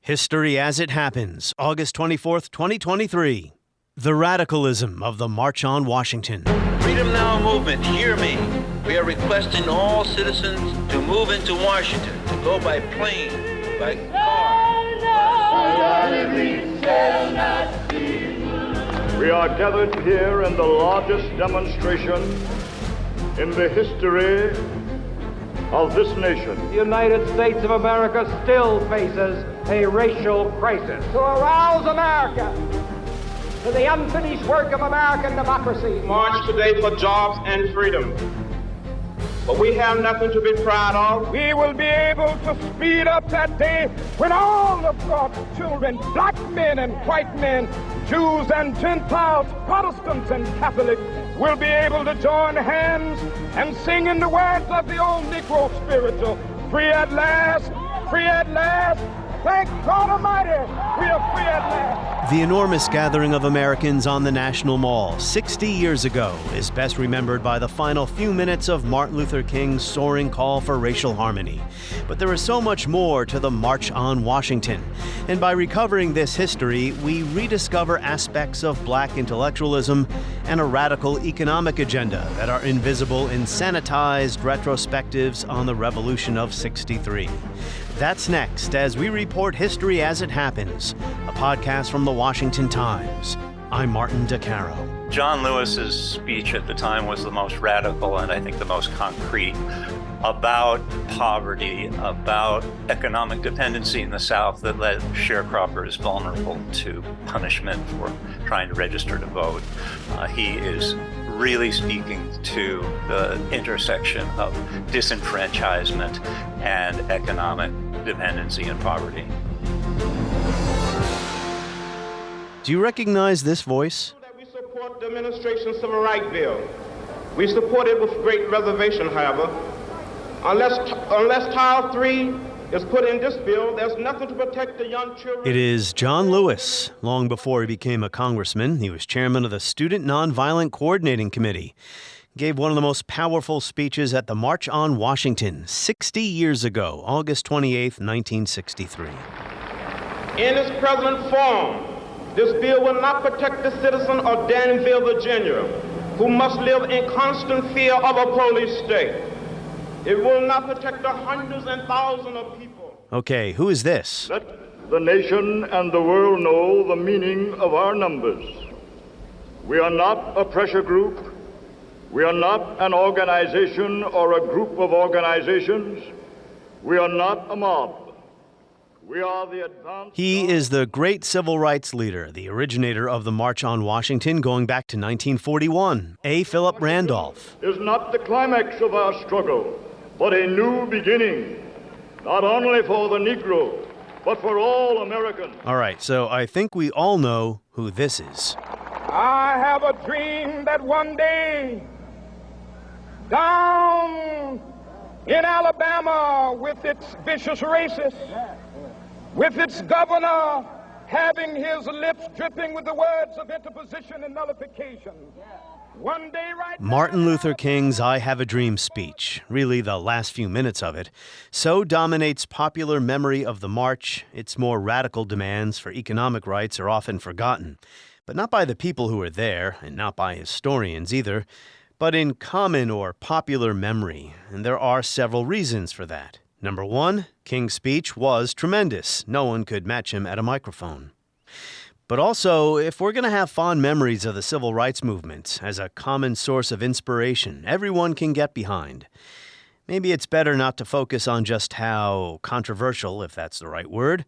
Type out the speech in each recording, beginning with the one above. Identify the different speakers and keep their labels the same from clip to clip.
Speaker 1: History as it happens, August 24th, 2023. The radicalism of the March on Washington.
Speaker 2: Freedom Now movement, hear me. We are requesting all citizens to move into Washington, to go by plane, by car.
Speaker 3: We are gathered here in the largest demonstration in the history of this nation.
Speaker 4: The United States of America still faces a racial crisis. To arouse America to the unfinished work of American democracy.
Speaker 5: March today for jobs and freedom. But we have nothing to be proud of.
Speaker 4: We will be able to speed up that day when all of God's children, black men and white men, Jews and Gentiles, Protestants and Catholics, will be able to join hands and sing in the words of the old Negro spiritual, free at last, free at last. Thank God Almighty, we are free at last.
Speaker 1: The enormous gathering of Americans on the National Mall 60 years ago is best remembered by the final few minutes of Martin Luther King's soaring call for racial harmony. But there is so much more to the March on Washington. And by recovering this history, we rediscover aspects of black intellectualism and a radical economic agenda that are invisible in sanitized retrospectives on the Revolution of '63. That's next as we report history as it happens, a podcast from the Washington Times. I'm Martin DeCaro.
Speaker 6: John Lewis's speech at the time was the most radical and I think the most concrete about poverty, about economic dependency in the South that led sharecroppers vulnerable to punishment for trying to register to vote. He is really speaking to the intersection of disenfranchisement and economic dependency and poverty.
Speaker 1: Do you recognize this voice?
Speaker 5: We support the administration's civil rights bill. We support it with great reservation, however. Unless Title 3 is put in this bill, there's nothing to protect the young children.
Speaker 1: It is John Lewis. Long before he became a congressman, he was chairman of the Student Nonviolent Coordinating Committee. He gave one of the most powerful speeches at the March on Washington 60 years ago, August 28, 1963.
Speaker 5: In its present form, this bill will not protect the citizen of Danville, Virginia, who must live in constant fear of a police state. It will not protect the hundreds and thousands of people.
Speaker 1: Okay, who is this?
Speaker 3: Let the nation and the world know the meaning of our numbers. We are not a pressure group. We are not an organization or a group of organizations. We are not a mob. We are the advanced...
Speaker 1: He is the great civil rights leader, the originator of the March on Washington going back to 1941, A. Philip Randolph.
Speaker 3: Is not the climax of our struggle, but a new beginning, not only for the Negro, but for all Americans.
Speaker 1: All right, so I think we all know who this is.
Speaker 4: I have a dream that one day, down in Alabama with its vicious racists, with its governor having his lips dripping with the words of interposition and nullification. One day right
Speaker 1: Martin Luther King's I Have a Dream speech, really the last few minutes of it, so dominates popular memory of the march, its more radical demands for economic rights are often forgotten. But not by the people who were there, and not by historians either, but in common or popular memory, and there are several reasons for that. Number one, King's speech was tremendous. No one could match him at a microphone. But also, if we're going to have fond memories of the civil rights movement as a common source of inspiration everyone can get behind, maybe it's better not to focus on just how controversial, if that's the right word,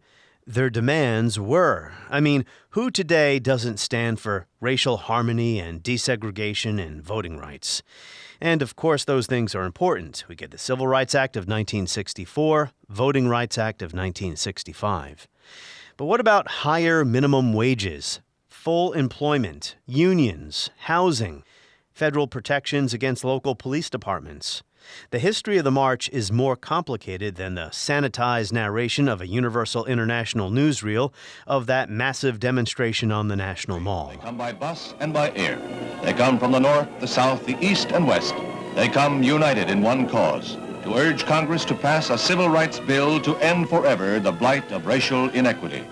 Speaker 1: their demands were. I mean, who today doesn't stand for racial harmony and desegregation and voting rights? And of course, those things are important. We get the Civil Rights Act of 1964, Voting Rights Act of 1965. But what about higher minimum wages, full employment, unions, housing, federal protections against local police departments? The history of the march is more complicated than the sanitized narration of a Universal International newsreel of that massive demonstration on the National Mall.
Speaker 7: They come by bus and by air. They come from the north, the south, the east, and west. They come united in one cause, to urge Congress to pass a civil rights bill to end forever the blight of racial inequity.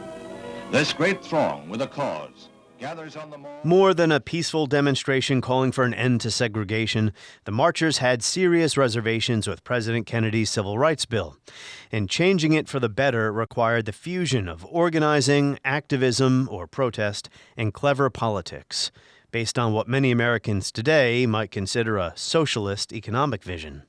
Speaker 7: This great throng with a cause gathers on the mall.
Speaker 1: More than a peaceful demonstration calling for an end to segregation, the marchers had serious reservations with President Kennedy's Civil Rights Bill. And changing it for the better required the fusion of organizing, activism, or protest, and clever politics, based on what many Americans today might consider a socialist economic vision.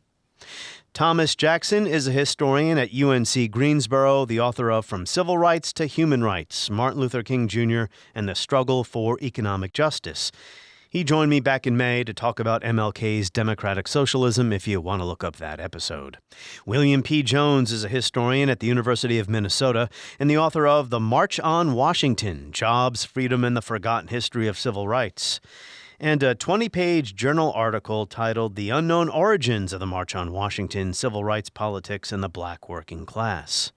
Speaker 1: Thomas Jackson is a historian at UNC Greensboro, the author of From Civil Rights to Human Rights, Martin Luther King Jr. and the Struggle for Economic Justice. He joined me back in May to talk about MLK's democratic socialism, if you want to look up that episode. William P. Jones is a historian at the University of Minnesota and the author of The March on Washington, Jobs, Freedom, and the Forgotten History of Civil Rights, and a 20-page journal article titled The Unknown Origins of the March on Washington, Civil Rights Politics and the Black Working Class.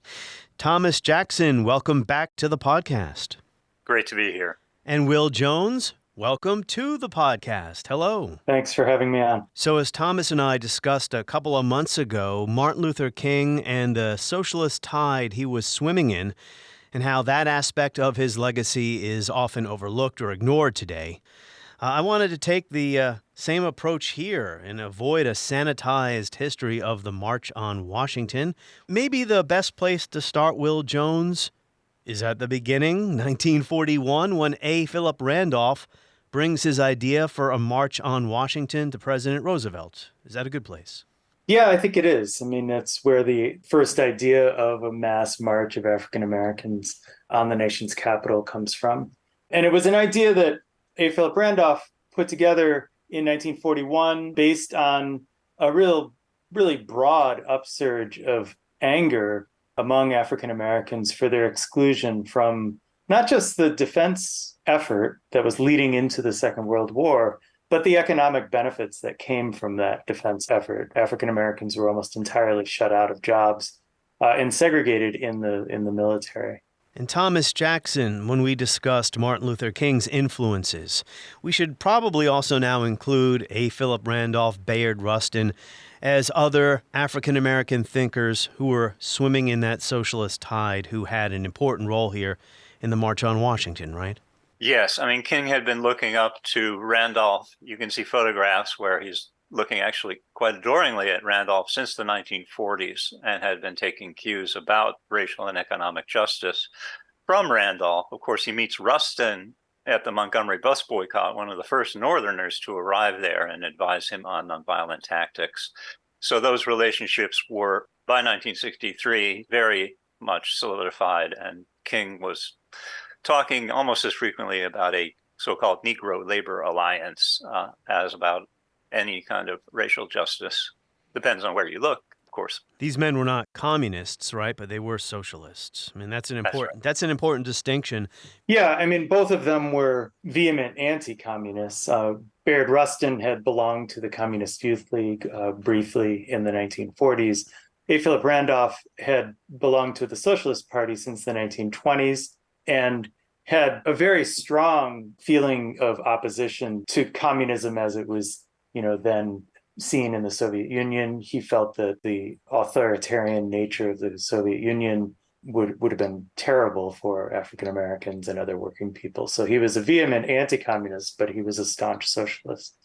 Speaker 1: Thomas Jackson, welcome back to the podcast.
Speaker 6: Great to be here.
Speaker 1: And Will Jones, welcome to the podcast. Hello.
Speaker 8: Thanks for having me on.
Speaker 1: So as Thomas and I discussed a couple of months ago, Martin Luther King and the socialist tide he was swimming in, and how that aspect of his legacy is often overlooked or ignored today. I wanted to take the same approach here and avoid a sanitized history of the March on Washington. Maybe the best place to start, Will Jones, is at the beginning, 1941, when A. Philip Randolph brings his idea for a March on Washington to President Roosevelt. Is that a good place?
Speaker 8: Yeah, I think it is. I mean, that's where the first idea of a mass march of African Americans on the nation's capital comes from. And it was an idea that A. Philip Randolph put together in 1941 based on a really broad upsurge of anger among African Americans for their exclusion from not just the defense effort that was leading into the Second World War, but the economic benefits that came from that defense effort. African Americans were almost entirely shut out of jobs and segregated in the military.
Speaker 1: And Thomas Jackson, when we discussed Martin Luther King's influences, we should probably also now include A. Philip Randolph, Bayard Rustin, as other African-American thinkers who were swimming in that socialist tide, who had an important role here in the March on Washington, right?
Speaker 6: Yes. I mean, King had been looking up to Randolph. You can see photographs where he's looking actually quite adoringly at Randolph since the 1940s and had been taking cues about racial and economic justice from Randolph. Of course, he meets Rustin at the Montgomery bus boycott, one of the first Northerners to arrive there and advise him on nonviolent tactics. So those relationships were, by 1963, very much solidified, and King was talking almost as frequently about a so-called Negro Labor Alliance as about any kind of racial justice. Depends on where you look, of course.
Speaker 1: These men were not communists, right? But they were socialists. I mean, that's an important distinction.
Speaker 8: Yeah, I mean, both of them were vehement anti-communists. Bayard Rustin had belonged to the Communist Youth League briefly in the 1940s. A. Philip Randolph had belonged to the Socialist Party since the 1920s and had a very strong feeling of opposition to communism as it was then seen in the Soviet Union. He felt that the authoritarian nature of the Soviet Union would have been terrible for African Americans and other working people. So he was a vehement anti-communist, but he was a staunch socialist.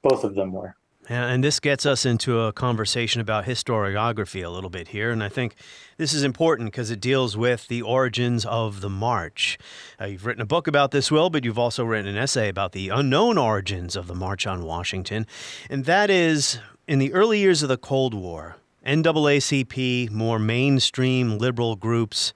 Speaker 8: Both of them were.
Speaker 1: And this gets us into a conversation about historiography a little bit here. And I think this is important because it deals with the origins of the march. You've written a book about this, Will, but you've also written an essay about the unknown origins of the March on Washington. And that is, in the early years of the Cold War, NAACP, more mainstream liberal groups,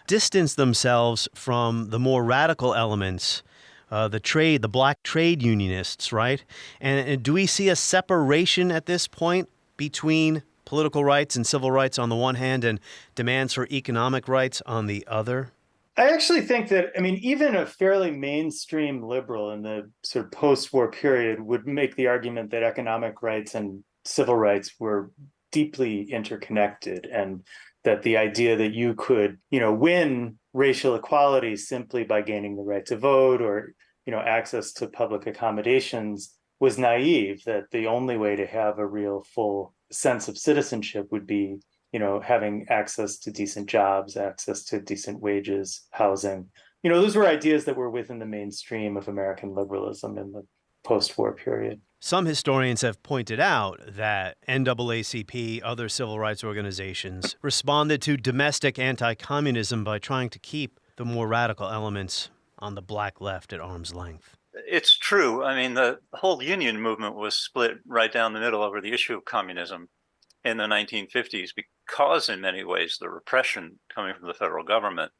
Speaker 1: distanced themselves from the more radical elements, the black trade unionists, right? And do we see a separation at this point between political rights and civil rights on the one hand and demands for economic rights on the other?
Speaker 8: I actually think that, even a fairly mainstream liberal in the sort of post-war period would make the argument that economic rights and civil rights were deeply interconnected, and that the idea that you could, win racial equality simply by gaining the right to vote or, access to public accommodations was naive, that the only way to have a real full sense of citizenship would be, having access to decent jobs, access to decent wages, housing. Those were ideas that were within the mainstream of American liberalism in the post-war period.
Speaker 1: Some historians have pointed out that NAACP, other civil rights organizations, responded to domestic anti-communism by trying to keep the more radical elements on the black left at arm's length.
Speaker 6: It's true. I mean, the whole union movement was split right down the middle over the issue of communism in the 1950s because, in many ways, the repression coming from the federal government.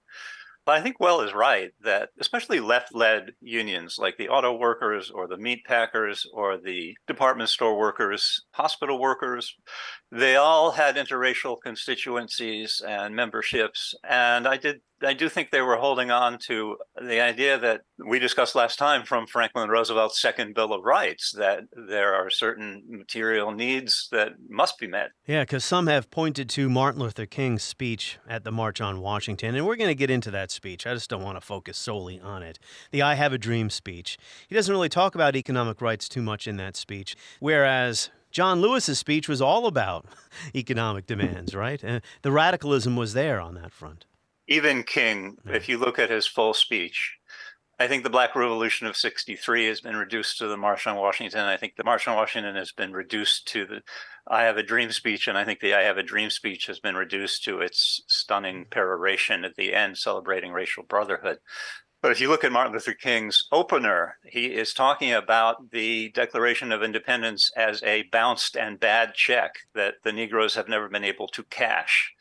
Speaker 6: But I think Well is right that especially left-led unions like the auto workers or the meat packers or the department store workers, hospital workers, they all had interracial constituencies and memberships. And I do think they were holding on to the idea that we discussed last time from Franklin Roosevelt's Second Bill of Rights, that there are certain material needs that must be met.
Speaker 1: Yeah, because some have pointed to Martin Luther King's speech at the March on Washington, and we're going to get into that speech. I just don't want to focus solely on it. The I Have a Dream speech. He doesn't really talk about economic rights too much in that speech, whereas John Lewis's speech was all about economic demands, right? The radicalism was there on that front.
Speaker 6: Even King, if you look at his full speech, I think the Black Revolution of '63 has been reduced to the March on Washington. I think the March on Washington has been reduced to the I Have a Dream speech, and I think the I Have a Dream speech has been reduced to its stunning peroration at the end, celebrating racial brotherhood. But if you look at Martin Luther King's opener, he is talking about the Declaration of Independence as a bounced and bad check that the Negroes have never been able to cash.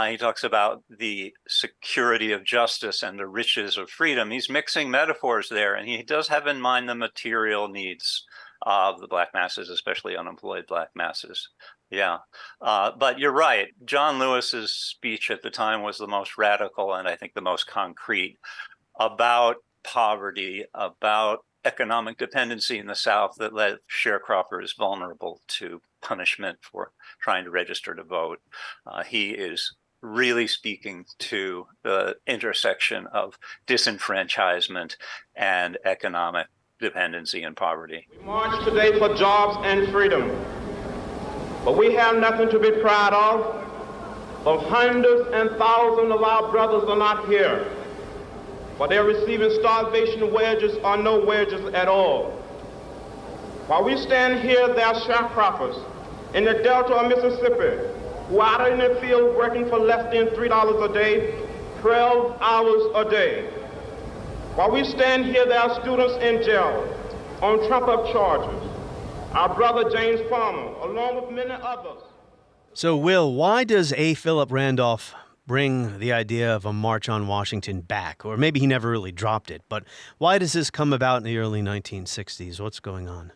Speaker 6: He talks about the security of justice and the riches of freedom. He's mixing metaphors there, and he does have in mind the material needs of the black masses, especially unemployed black masses. Yeah, but you're right. John Lewis's speech at the time was the most radical and I think the most concrete about poverty, about economic dependency in the South that led sharecroppers vulnerable to punishment for trying to register to vote. He is really speaking to the intersection of disenfranchisement and economic dependency and poverty.
Speaker 5: We march today for jobs and freedom, but we have nothing to be proud of. But hundreds and thousands of our brothers are not here, but they're receiving starvation wages or no wages at all. While we stand here, there are sharecroppers in the Delta of Mississippi who are out in the field working for less than $3 a day, 12 hours a day. While we stand here, there are students in jail on trump-up charges. Our brother James Farmer, along with many others.
Speaker 1: So, Will, why does A. Philip Randolph bring the idea of a March on Washington back? Or maybe he never really dropped it, but why does this come about in the early 1960s? What's going on?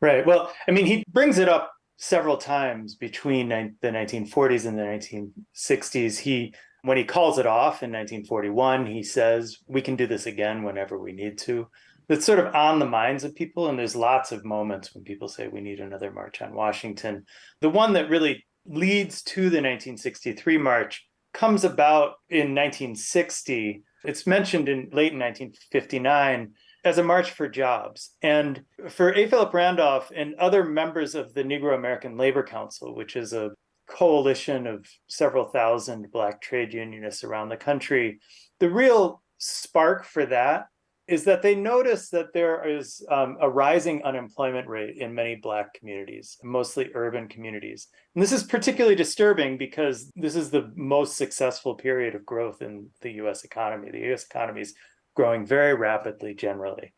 Speaker 8: Right. Well, I mean, he brings it up several times between the 1940s and the 1960s. When he calls it off in 1941, he says, we can do this again whenever we need to. That's sort of on the minds of people, and there's lots of moments when people say we need another March on Washington. The one that really leads to the 1963 march comes about in 1960. It's mentioned in late 1959 as a march for jobs. And for A. Philip Randolph and other members of the Negro American Labor Council, which is a coalition of several thousand Black trade unionists around the country, the real spark for that is that they notice that there is a rising unemployment rate in many Black communities, mostly urban communities. And this is particularly disturbing because this is the most successful period of growth in the U.S. economy. The U.S. economy is growing very rapidly generally.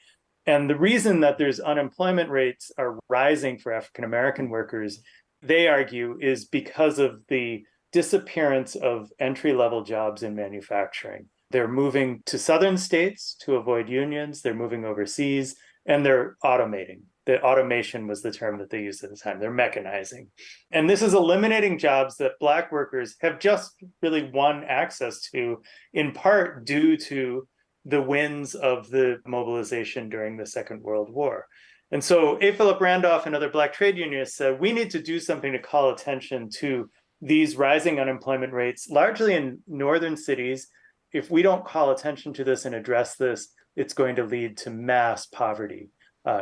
Speaker 8: And the reason that there's unemployment rates are rising for African-American workers, they argue, is because of the disappearance of entry-level jobs in manufacturing. They're moving to southern states to avoid unions, they're moving overseas, and they're automating. The automation was the term that they used at the time. They're mechanizing. And this is eliminating jobs that Black workers have just really won access to, in part due to the wins of the mobilization during the Second World War. And so A. Philip Randolph and other Black trade unionists said, we need to do something to call attention to these rising unemployment rates, largely in northern cities. If we don't call attention to this and address this, it's going to lead to mass poverty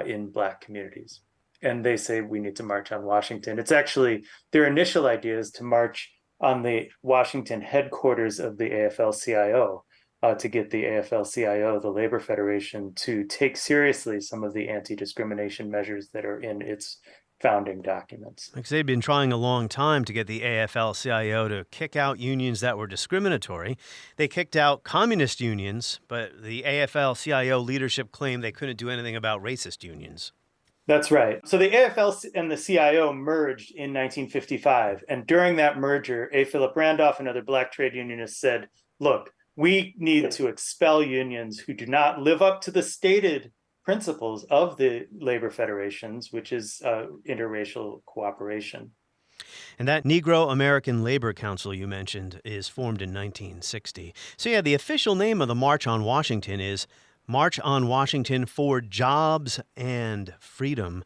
Speaker 8: in Black communities. and they say we need to march on Washington. It's actually their initial idea is to march on the Washington headquarters of the AFL-CIO, to get the AFL-CIO, the Labor Federation, to take seriously some of the anti-discrimination measures that are in its founding documents.
Speaker 1: Because they'd been trying a long time to get the AFL-CIO to kick out unions that were discriminatory. They kicked out communist unions, but the AFL-CIO leadership claimed they couldn't do anything about racist unions.
Speaker 8: That's right. So the AFL and the CIO merged in 1955. And during that merger, A. Philip Randolph and other black trade unionists said, look, we need to expel unions who do not live up to the stated principles of the labor federations, which is interracial cooperation.
Speaker 1: And that Negro American Labor Council you mentioned is formed in 1960. So yeah, the official name of the March on Washington is March on Washington for Jobs and Freedom.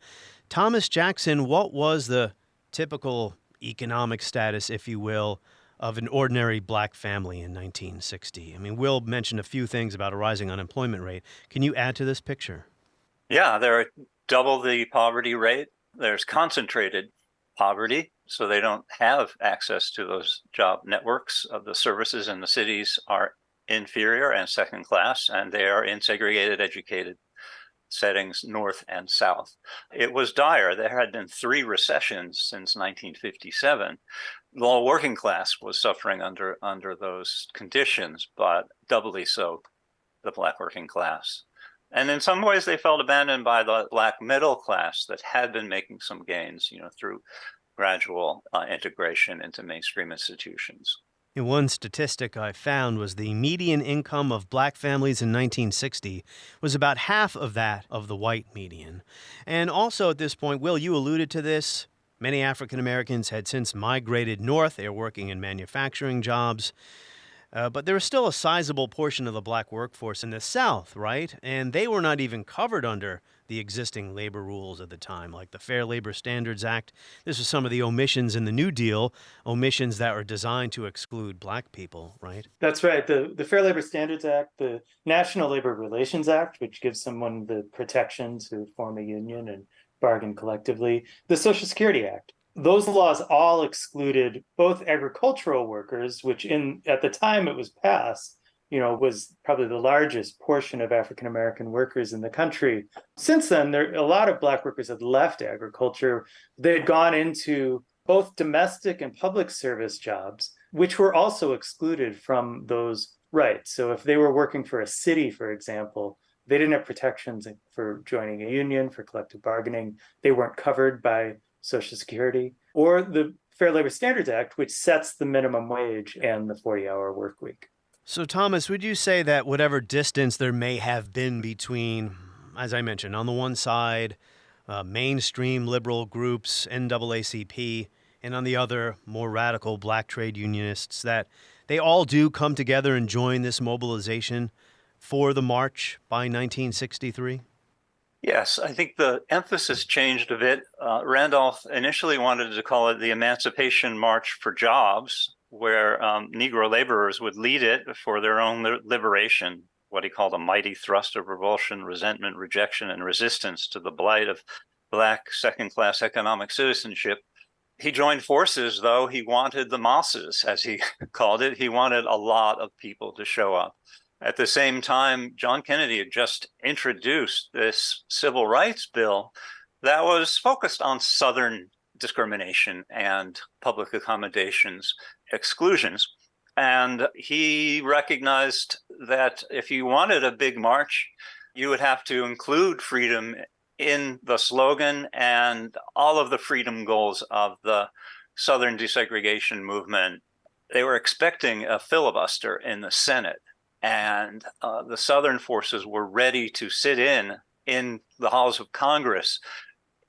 Speaker 1: Thomas Jackson, what was the typical economic status, if you will, of an ordinary black family in 1960? I mean, Will mentioned a few things about a rising unemployment rate. Can you add to this picture?
Speaker 6: Yeah, there are double the poverty rate. There's concentrated poverty, so they don't have access to those job networks. Of the services in the cities are inferior and second class, and they are in segregated educated settings north and south. It was dire. There had been 3 recessions since 1957. The whole working class was suffering under those conditions, but doubly so the black working class. And in some ways, they felt abandoned by the black middle class that had been making some gains, through gradual integration into mainstream institutions.
Speaker 1: And one statistic I found was the median income of black families in 1960 was about half of that of the white median. And also at this point, Will, you alluded to this, many African Americans had since migrated north. They were working in manufacturing jobs. But there was still a sizable portion of the black workforce in the South, right? And they were not even covered under the existing labor rules at the time, like the Fair Labor Standards Act. This was some of the omissions in the New Deal, omissions that were designed to exclude black people, right?
Speaker 8: That's right. The Fair Labor Standards Act, the National Labor Relations Act, which gives someone the protection to form a union and bargain collectively, the Social Security Act. Those laws all excluded both agricultural workers, which at the time it was passed, was probably the largest portion of African American workers in the country. Since then, a lot of black workers had left agriculture. They had gone into both domestic and public service jobs, which were also excluded from those rights. So if they were working for a city, for example, they didn't have protections for joining a union, for collective bargaining. They weren't covered by Social Security, or the Fair Labor Standards Act, which sets the minimum wage and the 40-hour work week.
Speaker 1: So, Thomas, would you say that whatever distance there may have been between, as I mentioned, on the one side, mainstream liberal groups, NAACP, and on the other, more radical black trade unionists, that they all do come together and join this mobilization for the march by 1963?
Speaker 6: Yes, I think the emphasis changed a bit. Randolph initially wanted to call it the Emancipation March for Jobs, where Negro laborers would lead it for their own liberation, what he called a mighty thrust of revulsion, resentment, rejection, and resistance to the blight of black second-class economic citizenship. He joined forces, though. He wanted the masses, as he called it. He wanted a lot of people to show up. At the same time, John Kennedy had just introduced this civil rights bill that was focused on Southern discrimination and public accommodations, exclusions. And he recognized that if you wanted a big march, you would have to include freedom in the slogan and all of the freedom goals of the Southern desegregation movement. They were expecting a filibuster in the Senate. And the Southern forces were ready to sit in the halls of Congress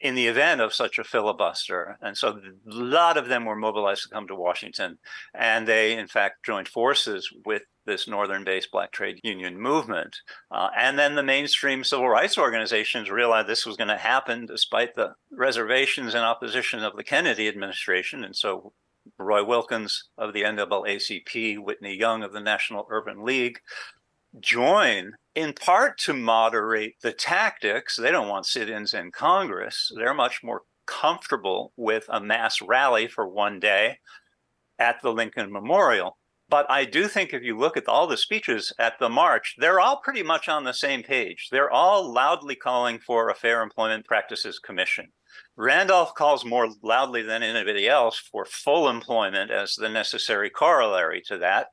Speaker 6: in the event of such a filibuster. And so a lot of them were mobilized to come to Washington. And they, in fact, joined forces with this northern-based black trade union movement. And then the mainstream civil rights organizations realized this was going to happen despite the reservations and opposition of the Kennedy administration. And so Roy Wilkins of the NAACP, Whitney Young of the National Urban League join in part to moderate the tactics. They don't want sit-ins in Congress. They're much more comfortable with a mass rally for one day at the Lincoln Memorial. But I do think if you look at all the speeches at the march, they're all pretty much on the same page. They're all loudly calling for a Fair Employment Practices Commission. Randolph calls more loudly than anybody else for full employment as the necessary corollary to that.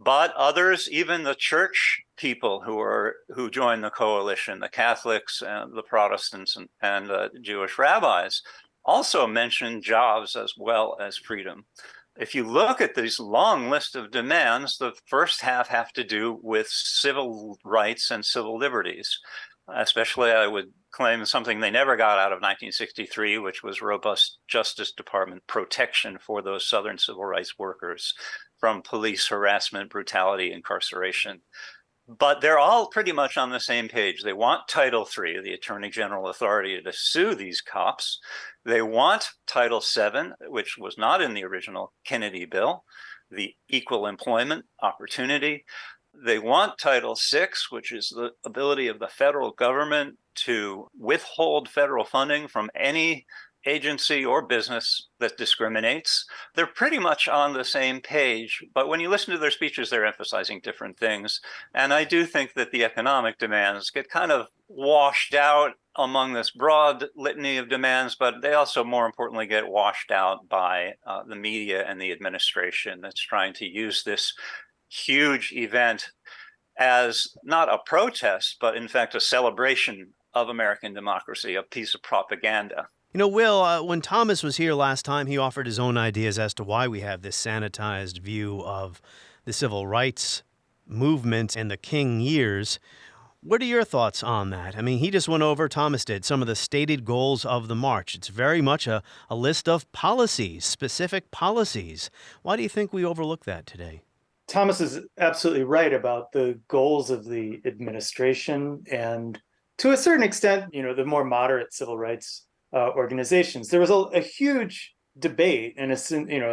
Speaker 6: But others, even the church people who joined the coalition, the Catholics and the Protestants and the Jewish rabbis, also mentioned jobs as well as freedom. If you look at this long list of demands, the first half have to do with civil rights and civil liberties. Especially, I would claim something they never got out of 1963, which was robust Justice Department protection for those Southern civil rights workers from police harassment, brutality, incarceration. But they're all pretty much on the same page. They want Title III, the Attorney General authority to sue these cops. They want Title VII, which was not in the original Kennedy bill, the equal employment opportunity. They want Title VI, which is the ability of the federal government to withhold federal funding from any agency or business that discriminates. They're pretty much on the same page, but when you listen to their speeches, they're emphasizing different things. And I do think that the economic demands get kind of washed out among this broad litany of demands, but they also, more importantly, get washed out by the media and the administration that's trying to use this huge event as not a protest, but in fact a celebration of American democracy, a piece of propaganda.
Speaker 1: You know, Will, when Thomas was here last time, he offered his own ideas as to why we have this sanitized view of the civil rights movement and the King years. What are your thoughts on that? I mean, he just went over, Thomas did, some of the stated goals of the march. It's very much a list of policies, specific policies. Why do you think we overlook that today?
Speaker 8: Thomas is absolutely right about the goals of the administration and, to a certain extent, the more moderate civil rights organizations. There was a huge debate and a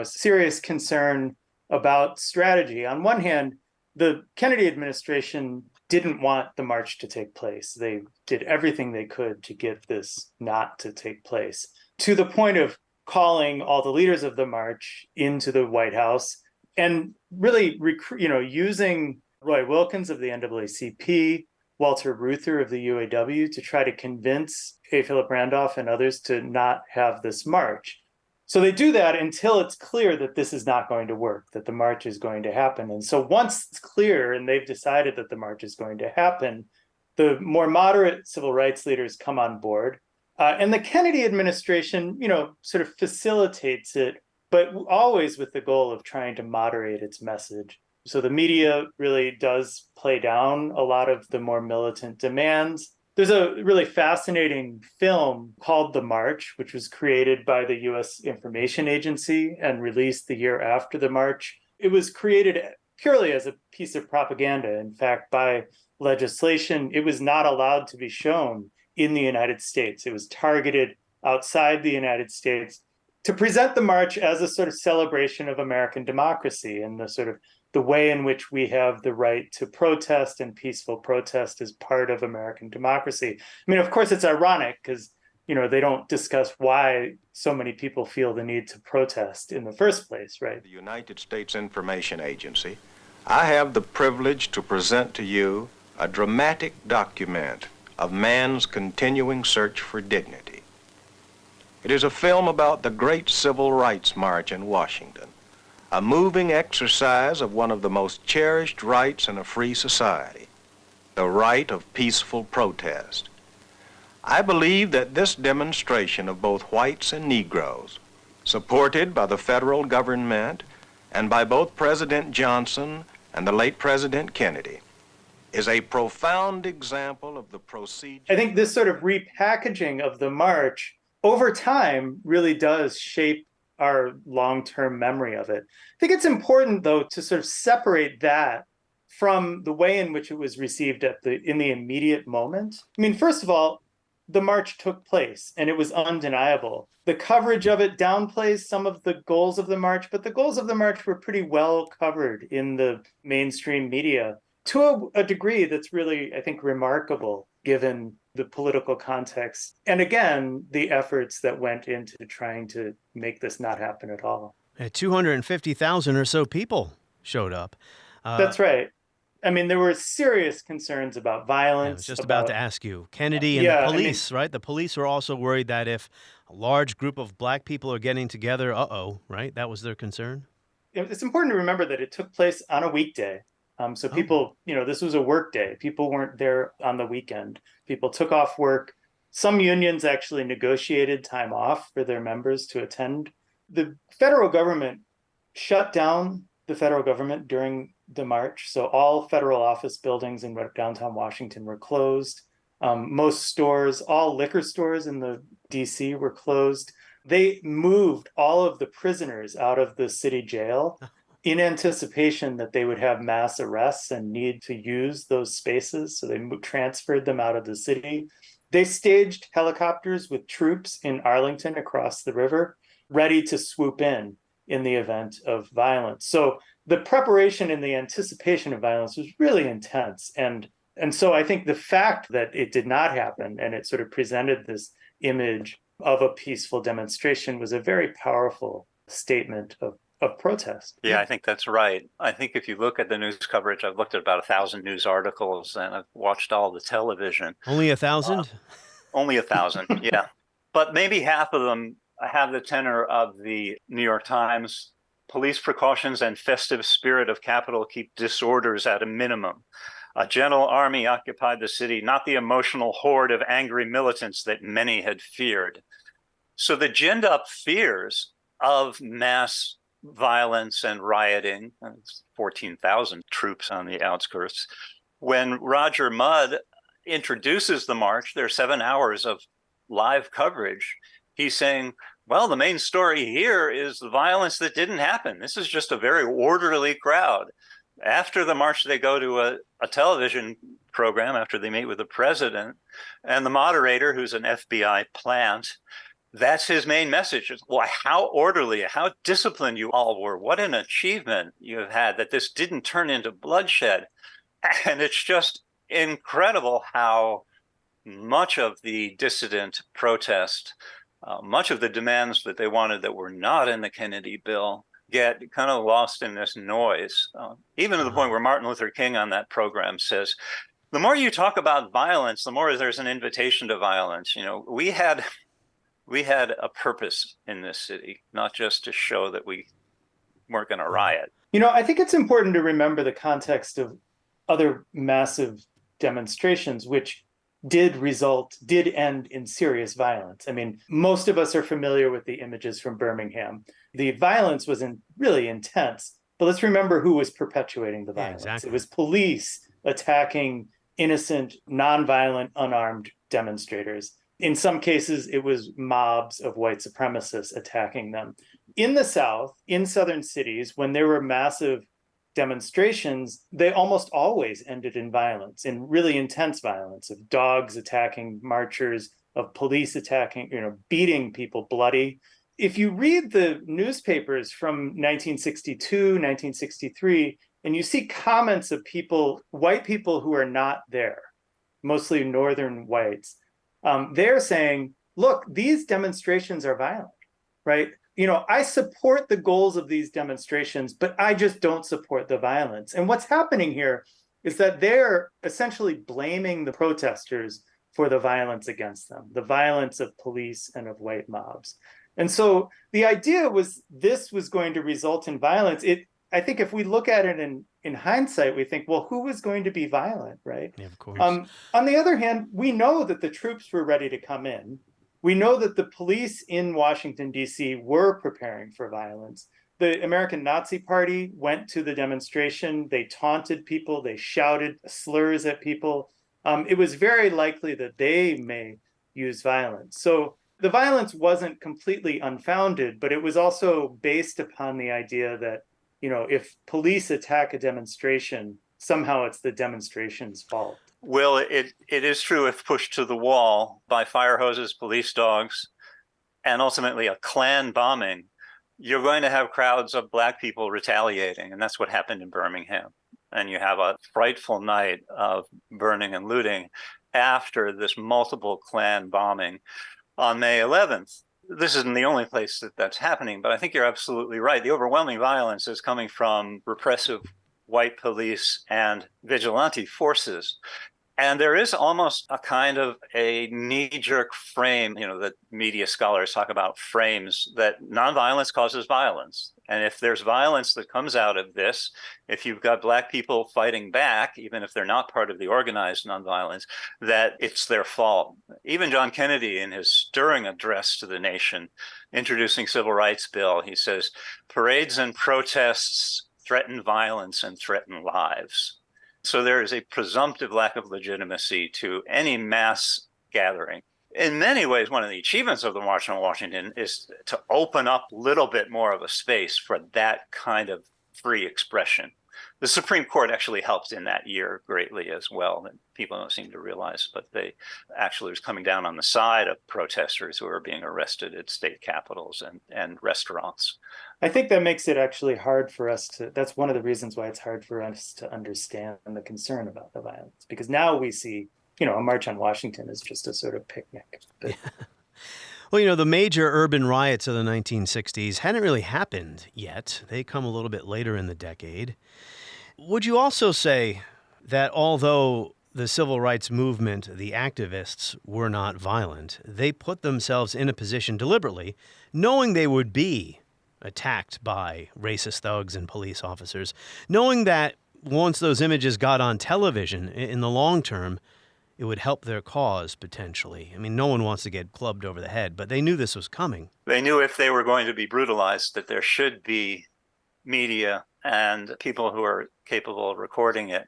Speaker 8: serious concern about strategy. On one hand, the Kennedy administration didn't want the march to take place. They did everything they could to get this not to take place, to the point of calling all the leaders of the march into the White House and really using Roy Wilkins of the NAACP, Walter Reuther of the UAW to try to convince A. Philip Randolph and others to not have this march. So they do that until it's clear that this is not going to work, that the march is going to happen. And so once it's clear and they've decided that the march is going to happen, the more moderate civil rights leaders come on board. And the Kennedy administration, sort of facilitates it, but always with the goal of trying to moderate its message. So the media really does play down a lot of the more militant demands. There's a really fascinating film called The March, which was created by the U.S. Information Agency and released the year after the march. It was created purely as a piece of propaganda. In fact, by legislation, it was not allowed to be shown in the United States. It was targeted outside the United States to present the march as a sort of celebration of American democracy and the way in which we have the right to protest and peaceful protest as part of American democracy. I mean, of course, it's ironic because, they don't discuss why so many people feel the need to protest in the first place, right?
Speaker 9: The United States Information Agency, I have the privilege to present to you a dramatic document of man's continuing search for dignity. It is a film about the great civil rights march in Washington, a moving exercise of one of the most cherished rights in a free society, the right of peaceful protest. I believe that this demonstration of both whites and Negroes, supported by the federal government and by both President Johnson and the late President Kennedy, is a profound example of the procedure.
Speaker 8: I think this sort of repackaging of the march over time really does shape our long-term memory of it. I think it's important, though, to sort of separate that from the way in which it was received in the immediate moment. I mean, first of all, the march took place and it was undeniable. The coverage of it downplays some of the goals of the march, but the goals of the march were pretty well covered in the mainstream media. to a degree that's really, I think, remarkable given the political context. And again, the efforts that went into trying to make this not happen at all.
Speaker 1: 250,000 or so people showed up.
Speaker 8: That's right. I mean, there were serious concerns about violence.
Speaker 1: I was just about to ask you. Kennedy and the police, right? The police were also worried that if a large group of black people are getting together, right? That was their concern?
Speaker 8: It's important to remember that it took place on a weekday. So people, this was a work day. People weren't there on the weekend. People took off work. Some unions actually negotiated time off for their members to attend. The federal government shut down the federal government during the march. So all federal office buildings in downtown Washington were closed. Most stores, all liquor stores in the DC were closed. They moved all of the prisoners out of the city jail in anticipation that they would have mass arrests and need to use those spaces. So they transferred them out of the city. They staged helicopters with troops in Arlington across the river, ready to swoop in the event of violence. So the preparation and the anticipation of violence was really intense. And so I think the fact that it did not happen and it sort of presented this image of a peaceful demonstration was a very powerful statement of protest.
Speaker 6: Yeah, I think that's right. I think if you look at the news coverage, I've looked at about 1,000 news articles and I've watched all the television.
Speaker 1: Only 1,000?
Speaker 6: Only 1,000, yeah. But maybe half of them have the tenor of the New York Times. Police precautions and festive spirit of Capitol keep disorders at a minimum. A gentle army occupied the city, not the emotional horde of angry militants that many had feared. So the ginned up fears of mass violence and rioting, 14,000 troops on the outskirts. When Roger Mudd introduces the march, there are 7 hours of live coverage. He's saying, well, the main story here is the violence that didn't happen. This is just a very orderly crowd. After the march, they go to a television program after they meet with the president, and the moderator, who's an FBI plant, that's his main message. Well, how orderly, how disciplined you all were. What an achievement you have had that this didn't turn into bloodshed. And it's just incredible how much of the dissident protest, much of the demands that they wanted that were not in the Kennedy bill, get kind of lost in this noise, even to the point where Martin Luther King on that program says, the more you talk about violence, the more there's an invitation to violence. We had a purpose in this city, not just to show that we weren't going to riot.
Speaker 8: I think it's important to remember the context of other massive demonstrations, which did end in serious violence. I mean, most of us are familiar with the images from Birmingham. The violence was really intense, but let's remember who was perpetuating the violence. Yeah, exactly. It was police attacking innocent, nonviolent, unarmed demonstrators. In some cases, it was mobs of white supremacists attacking them. In the South, in southern cities, when there were massive demonstrations, they almost always ended in violence, in really intense violence, of dogs attacking marchers, of police attacking, beating people bloody. If you read the newspapers from 1962, 1963, and you see comments of people, white people who are not there, mostly northern whites, they're saying, look, these demonstrations are violent, right? I support the goals of these demonstrations, but I just don't support the violence. And what's happening here is that they're essentially blaming the protesters for the violence against them, the violence of police and of white mobs. And so the idea was this was going to result in violence. I think if we look at it in hindsight, we think, well, who was going to be violent, right?
Speaker 1: Yeah, of course.
Speaker 8: On the other hand, we know that the troops were ready to come in. We know that the police in Washington, D.C. were preparing for violence. The American Nazi Party went to the demonstration. They taunted people. They shouted slurs at people. It was very likely that they may use violence. So the violence wasn't completely unfounded, but it was also based upon the idea that, if police attack a demonstration, somehow it's the demonstration's fault.
Speaker 6: Well, it is true if pushed to the wall by fire hoses, police dogs, and ultimately a Klan bombing, you're going to have crowds of Black people retaliating. And that's what happened in Birmingham. And you have a frightful night of burning and looting after this multiple Klan bombing on May 11th. This isn't the only place that's happening, but I think you're absolutely right. The overwhelming violence is coming from repressive white police and vigilante forces. And there is almost a kind of a knee-jerk frame, that media scholars talk about frames, that nonviolence causes violence. And if there's violence that comes out of this, if you've got Black people fighting back, even if they're not part of the organized nonviolence, that it's their fault. Even John Kennedy, in his stirring address to the nation, introducing Civil Rights Bill, he says, parades and protests threaten violence and threaten lives. So there is a presumptive lack of legitimacy to any mass gathering. In many ways, one of the achievements of the March on Washington is to open up a little bit more of a space for that kind of free expression. The Supreme Court actually helped in that year greatly as well, that people don't seem to realize, but they actually was coming down on the side of protesters who were being arrested at state capitals and restaurants.
Speaker 8: I think that makes it actually hard for us that's one of the reasons why it's hard for us to understand the concern about the violence, because now we see, a March on Washington is just a sort of picnic. But...
Speaker 1: Well, the major urban riots of the 1960s hadn't really happened yet. They come a little bit later in the decade. Would you also say that although the civil rights movement, the activists, were not violent, they put themselves in a position deliberately, knowing they would be attacked by racist thugs and police officers, knowing that once those images got on television, in the long term, it would help their cause potentially? I mean, no one wants to get clubbed over the head, but they knew this was coming.
Speaker 6: They knew if they were going to be brutalized that there should be media and people who are capable of recording it.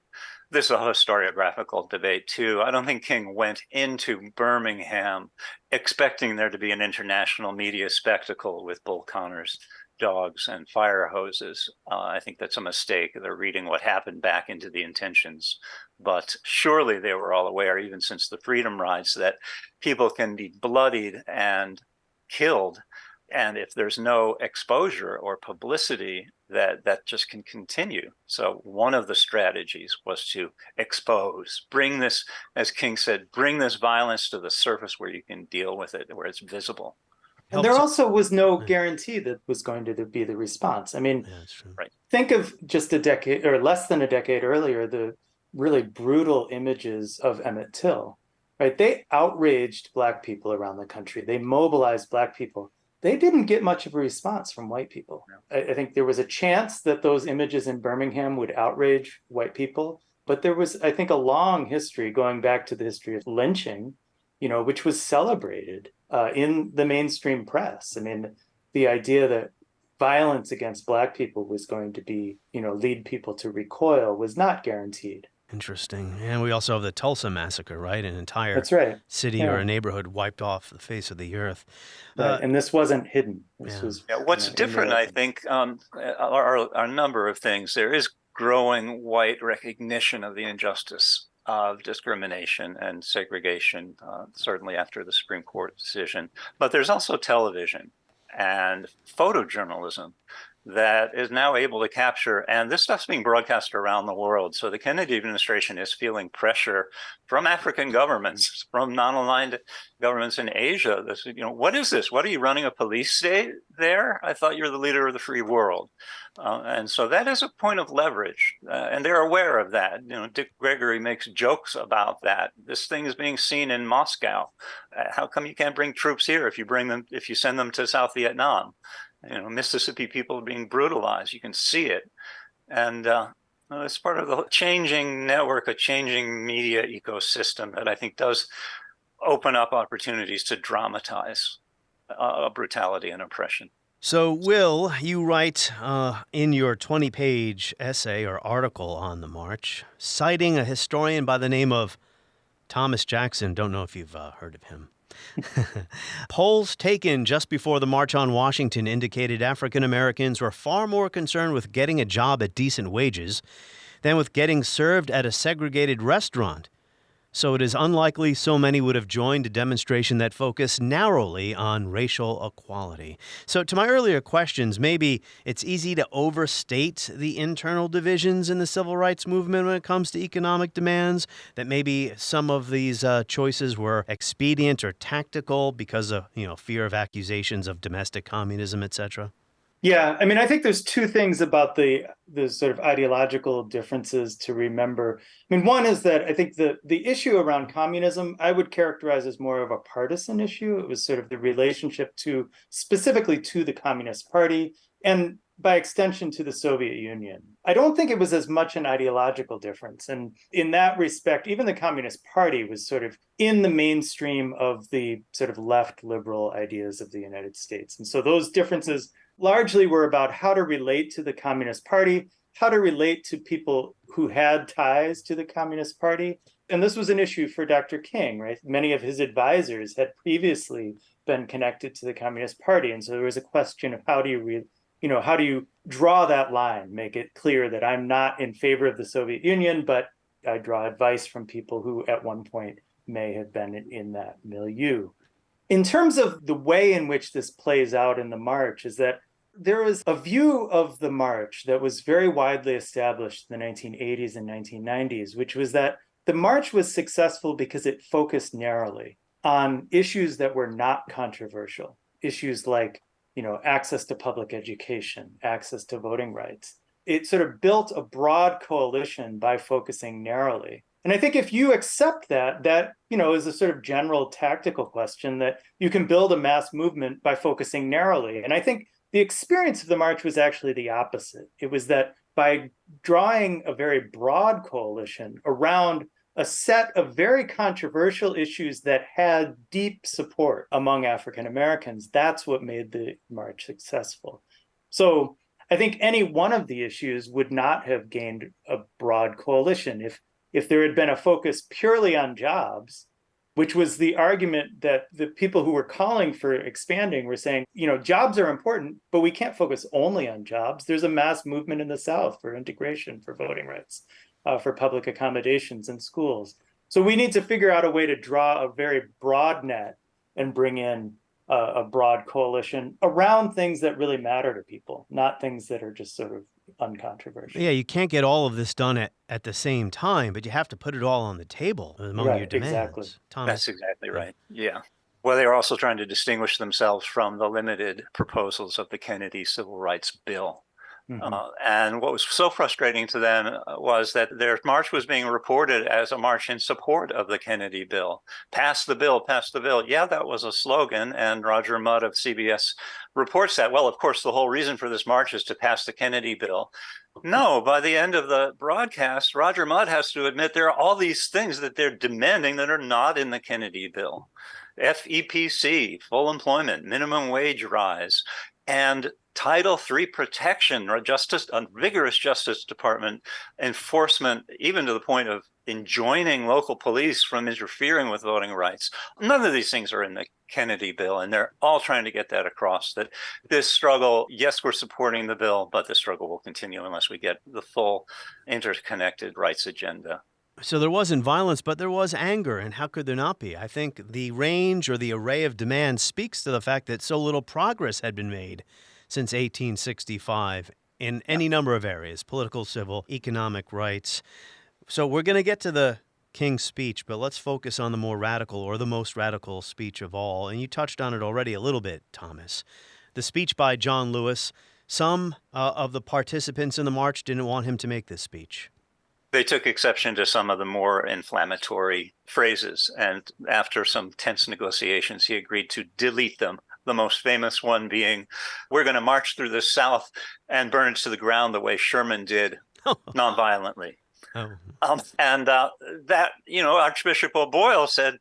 Speaker 6: This is a historiographical debate, too. I don't think King went into Birmingham expecting there to be an international media spectacle with Bull Connor's dogs and fire hoses. I think that's a mistake. They're reading what happened back into the intentions. But surely they were all aware, even since the Freedom Rides, that people can be bloodied and killed. And if there's no exposure or publicity, that just can continue. So one of the strategies was to expose, bring this, as King said, bring this violence to the surface where you can deal with it, where it's visible.
Speaker 8: And there also was no guarantee that was going to be the response. I mean, think of just a decade or less than a decade earlier, the really brutal images of Emmett Till, right? They outraged Black people around the country. They mobilized Black people. They didn't get much of a response from white people. I think there was a chance that those images in Birmingham would outrage white people, but there was, I think, a long history going back to the history of lynching, which was celebrated in the mainstream press. I mean, the idea that violence against Black people was going to be, lead people to recoil was not guaranteed.
Speaker 1: Interesting. And we also have the Tulsa massacre, right? An entire city or a neighborhood wiped off the face of the earth.
Speaker 8: Right. And this wasn't hidden. This was,
Speaker 6: what's different, I think, are a number of things. There is growing white recognition of the injustice of discrimination and segregation, certainly after the Supreme Court decision. But there's also television and photojournalism that is now able to capture, and this stuff's being broadcast around the world. So the Kennedy administration is feeling pressure from African governments, from non-aligned governments in Asia. This, what is this? What are you running a police state there? I thought you were the leader of the free world. And so that is a point of leverage, and they're aware of that. Dick Gregory makes jokes about that. This thing is being seen in Moscow. How come you can't bring troops here if you send them to South Vietnam? Mississippi people are being brutalized. You can see it. And it's part of the changing network, a changing media ecosystem that I think does open up opportunities to dramatize brutality and oppression.
Speaker 1: So, Will, you write in your 20-page essay or article on the march, citing a historian by the name of Thomas Jackson. Don't know if you've heard of him. Polls taken just before the March on Washington indicated African Americans were far more concerned with getting a job at decent wages than with getting served at a segregated restaurant. So it is unlikely so many would have joined a demonstration that focused narrowly on racial equality. So to my earlier questions, maybe it's easy to overstate the internal divisions in the civil rights movement when it comes to economic demands, that maybe some of these choices were expedient or tactical because of, fear of accusations of domestic communism, etc.
Speaker 8: Yeah, I mean, I think there's two things about the sort of ideological differences to remember. I mean, one is that I think the issue around communism, I would characterize as more of a partisan issue. It was sort of the relationship specifically to the Communist Party, and by extension to the Soviet Union. I don't think it was as much an ideological difference. And in that respect, even the Communist Party was sort of in the mainstream of the sort of left liberal ideas of the United States. And so those differences largely were about how to relate to the Communist Party, how to relate to people who had ties to the Communist Party. And this was an issue for Dr. King, right? Many of his advisors had previously been connected to the Communist Party. And so there was a question of how do you draw that line, make it clear that I'm not in favor of the Soviet Union, but I draw advice from people who at one point may have been in that milieu. In terms of the way in which this plays out in the march, is that there is a view of the march that was very widely established in the 1980s and 1990s, which was that the march was successful because it focused narrowly on issues that were not controversial, issues like, access to public education, access to voting rights. It sort of built a broad coalition by focusing narrowly. And I think if you accept that is a sort of general tactical question, that you can build a mass movement by focusing narrowly. And I think the experience of the march was actually the opposite. It was that by drawing a very broad coalition around a set of very controversial issues that had deep support among African Americans, that's what made the march successful. So I think any one of the issues would not have gained a broad coalition if there had been a focus purely on jobs, which was the argument that the people who were calling for expanding were saying, jobs are important, but we can't focus only on jobs. There's a mass movement in the South for integration, for voting rights, for public accommodations in schools. So we need to figure out a way to draw a very broad net and bring in a broad coalition around things that really matter to people, not things that are just sort of uncontroversial.
Speaker 1: Yeah, you can't get all of this done at the same time, but you have to put it all on the table among your demands.
Speaker 8: Exactly.
Speaker 1: Thomas?
Speaker 6: That's exactly right. Yeah. Well, they were also trying to distinguish themselves from the limited proposals of the Kennedy Civil Rights Bill.
Speaker 8: Mm-hmm.
Speaker 6: And what was so frustrating to them was that their march was being reported as a march in support of the Kennedy bill. Pass the bill, pass the bill. Yeah, that was a slogan. And Roger Mudd of CBS reports that, well, of course, the whole reason for this march is to pass the Kennedy bill. No, by the end of the broadcast, Roger Mudd has to admit there are all these things that they're demanding that are not in the Kennedy bill. FEPC, full employment, minimum wage rise, and Title III protection, or a vigorous Justice Department enforcement, even to the point of enjoining local police from interfering with voting rights. None of these things are in the Kennedy bill, and they're all trying to get that across, that this struggle, yes, we're supporting the bill, but the struggle will continue unless we get the full interconnected rights agenda.
Speaker 1: So there wasn't violence, but there was anger, and how could there not be? I think the range or the array of demands speaks to the fact that so little progress had been made since 1865 in any number of areas, political, civil, economic rights. So we're going to get to the King's speech, but let's focus on the more radical or the most radical speech of all. And you touched on it already a little bit, Thomas. The speech by John Lewis. Some of the participants in the march didn't want him to make this speech.
Speaker 6: They took exception to some of the more inflammatory phrases, and after some tense negotiations, he agreed to delete them. The most famous one being, we're going to march through the South and burn it to the ground the way Sherman did, nonviolently. Archbishop O'Boyle said,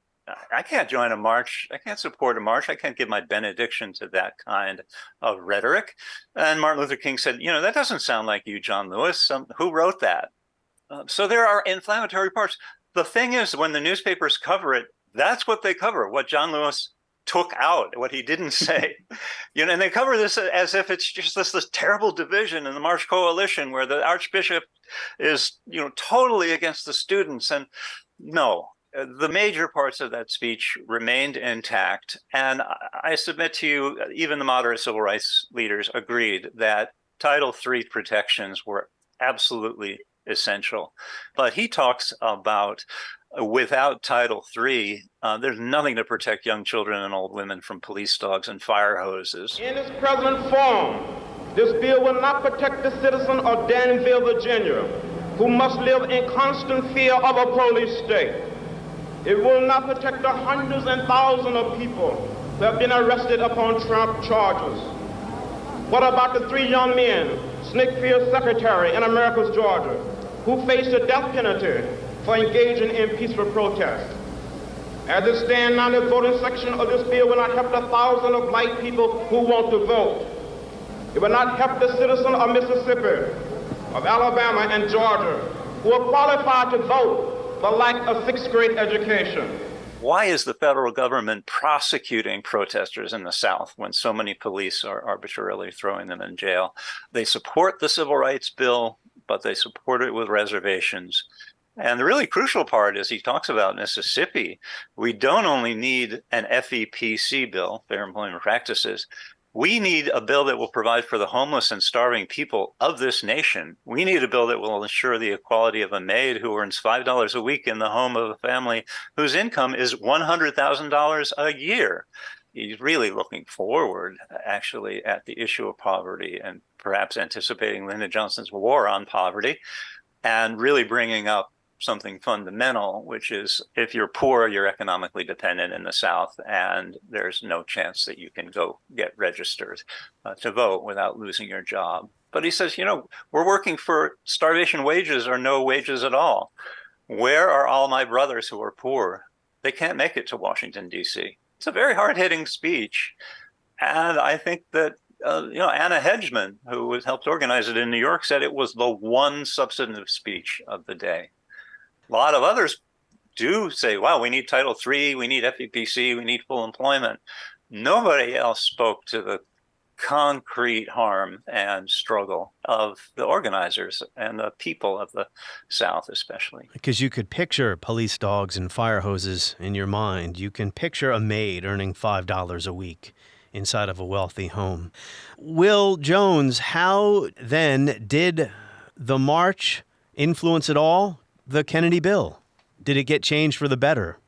Speaker 6: I can't join a march. I can't support a march. I can't give my benediction to that kind of rhetoric. And Martin Luther King said, that doesn't sound like you, John Lewis. Who wrote that? So there are inflammatory parts. The thing is, when the newspapers cover it, that's what they cover, what John Lewis took out, what he didn't say. And they cover this as if it's just this terrible division in the March Coalition where the Archbishop is, totally against the students. And no, The major parts of that speech remained intact. And I submit to you, even the moderate civil rights leaders agreed that Title III protections were absolutely essential. But he talks about without Title III, there's nothing to protect young children and old women from police dogs and fire hoses.
Speaker 5: In its present form, this bill will not protect the citizen of Danville, Virginia, who must live in constant fear of a police state. It will not protect the hundreds and thousands of people who have been arrested upon Trump charges. What about the 3 young men, Snickfield's secretary in Americus, Georgia, who faced the death penalty for engaging in peaceful protest? As it stands now, the voting section of this bill will not help the thousands of black people who want to vote. It will not help the citizens of Mississippi, of Alabama and Georgia, who are qualified to vote but lack a 6th grade education.
Speaker 6: Why is the federal government prosecuting protesters in the South when so many police are arbitrarily throwing them in jail? They support the Civil Rights Bill, but they support it with reservations. And the really crucial part is he talks about Mississippi. We don't only need an FEPC bill, Fair Employment Practices. We need a bill that will provide for the homeless and starving people of this nation. We need a bill that will ensure the equality of a maid who earns $5 a week in the home of a family whose income is $100,000 a year. He's really looking forward, actually, at the issue of poverty and perhaps anticipating Lyndon Johnson's war on poverty and really bringing up something fundamental, which is if you're poor, you're economically dependent in the South, and there's no chance that you can go get registered to vote without losing your job. But he says, we're working for starvation wages or no wages at all. Where are all my brothers who are poor? They can't make it to Washington, D.C. It's a very hard-hitting speech. And I think that Anna Hedgeman, who helped organize it in New York, said it was the one substantive speech of the day. A lot of others do say, wow, we need Title III, we need FEPC, we need full employment. Nobody else spoke to the concrete harm and struggle of the organizers and the people of the South especially.
Speaker 1: Because you could picture police dogs and fire hoses in your mind. You can picture a maid earning $5 a week inside of a wealthy home. Will Jones, how then did the march influence at all the Kennedy bill? Did it get changed for the better?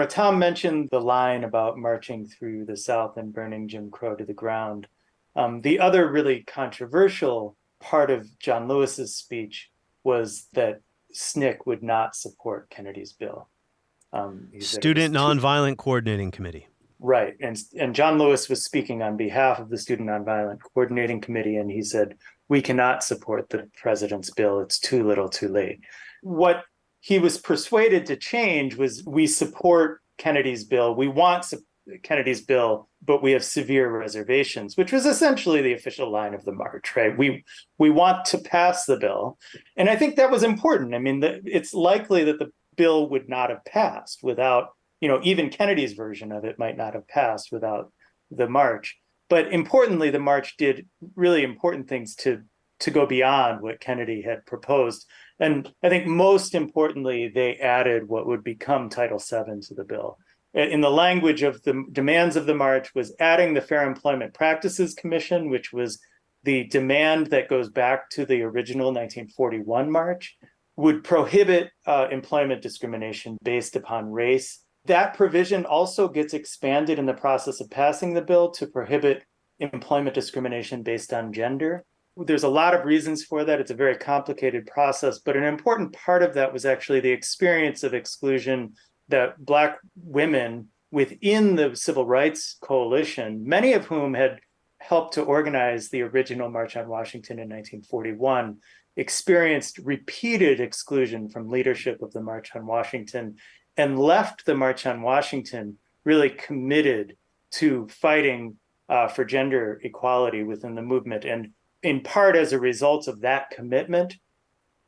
Speaker 8: Tom mentioned the line about marching through the South and burning Jim Crow to the ground. The other really controversial part of John Lewis's speech was that SNCC would not support Kennedy's bill.
Speaker 1: Student Nonviolent Coordinating Committee.
Speaker 8: Right. And John Lewis was speaking on behalf of the Student Nonviolent Coordinating Committee, and he said, we cannot support the president's bill. It's too little, too late. What he was persuaded to change was, we support Kennedy's bill. We want Kennedy's bill, but we have severe reservations, which was essentially the official line of the march, right? We want to pass the bill. And I think that was important. I mean, it's likely that the bill would not have passed without, even Kennedy's version of it might not have passed without the march. But importantly, the march did really important things to go beyond what Kennedy had proposed. And I think most importantly, they added what would become Title VII to the bill. In the language of the demands of the march was adding the Fair Employment Practices Commission, which was the demand that goes back to the original 1941 march, would prohibit employment discrimination based upon race. That provision also gets expanded in the process of passing the bill to prohibit employment discrimination based on gender. There's a lot of reasons for that. It's a very complicated process, but an important part of that was actually the experience of exclusion that Black women within the Civil Rights Coalition, many of whom had helped to organize the original March on Washington in 1941, experienced repeated exclusion from leadership of the March on Washington and left the March on Washington really committed to fighting for gender equality within the movement. And in part as a result of that commitment,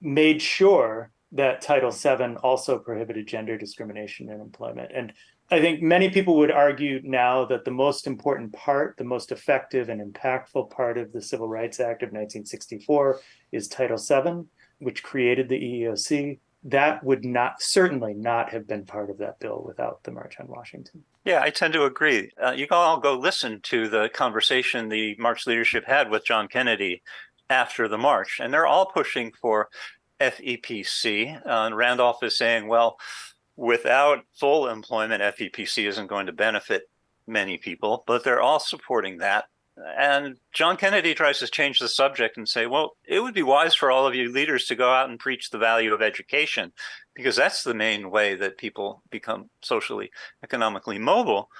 Speaker 8: made sure that Title VII also prohibited gender discrimination in employment. And I think many people would argue now that the most important part, the most effective and impactful part of the Civil Rights Act of 1964 is Title VII, which created the EEOC. that would certainly not have been part of that bill without the March on Washington.
Speaker 6: Yeah, I tend to agree. You can all go listen to the conversation the March leadership had with John Kennedy after the march, and they're all pushing for FEPC. And Randolph is saying, well, without full employment, FEPC isn't going to benefit many people, but they're all supporting that. And John Kennedy tries to change the subject and say, well, it would be wise for all of you leaders to go out and preach the value of education, because that's the main way that people become socially, economically mobile.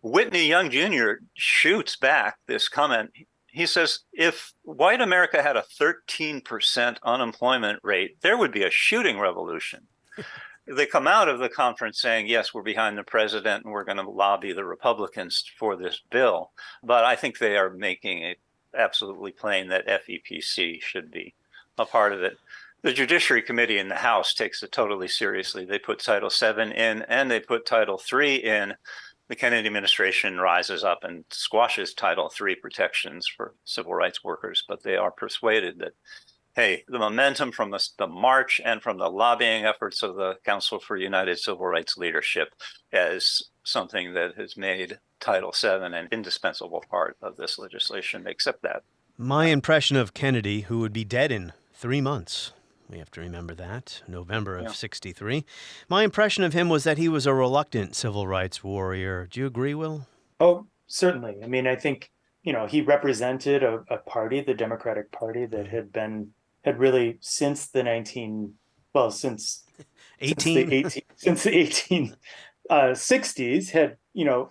Speaker 6: Whitney Young Jr. shoots back this comment. He says, if white America had a 13% unemployment rate, there would be a shooting revolution. They come out of the conference saying, yes, we're behind the president and we're going to lobby the Republicans for this bill. But I think they are making it absolutely plain that FEPC should be a part of it. The Judiciary Committee in the House takes it totally seriously. They put Title VII in and they put Title III in. The Kennedy administration rises up and squashes Title III protections for civil rights workers, but they are persuaded that, hey, the momentum from the march and from the lobbying efforts of the Council for United Civil Rights Leadership is something that has made Title VII an indispensable part of this legislation. They accept that.
Speaker 1: My impression of Kennedy, who would be dead in 3 months, we have to remember that, November of 63. My impression of him was that he was a reluctant civil rights warrior. Do you agree, Will?
Speaker 8: Oh, certainly. I mean, I think, he represented a party, the Democratic Party, that had really since the 1860s had,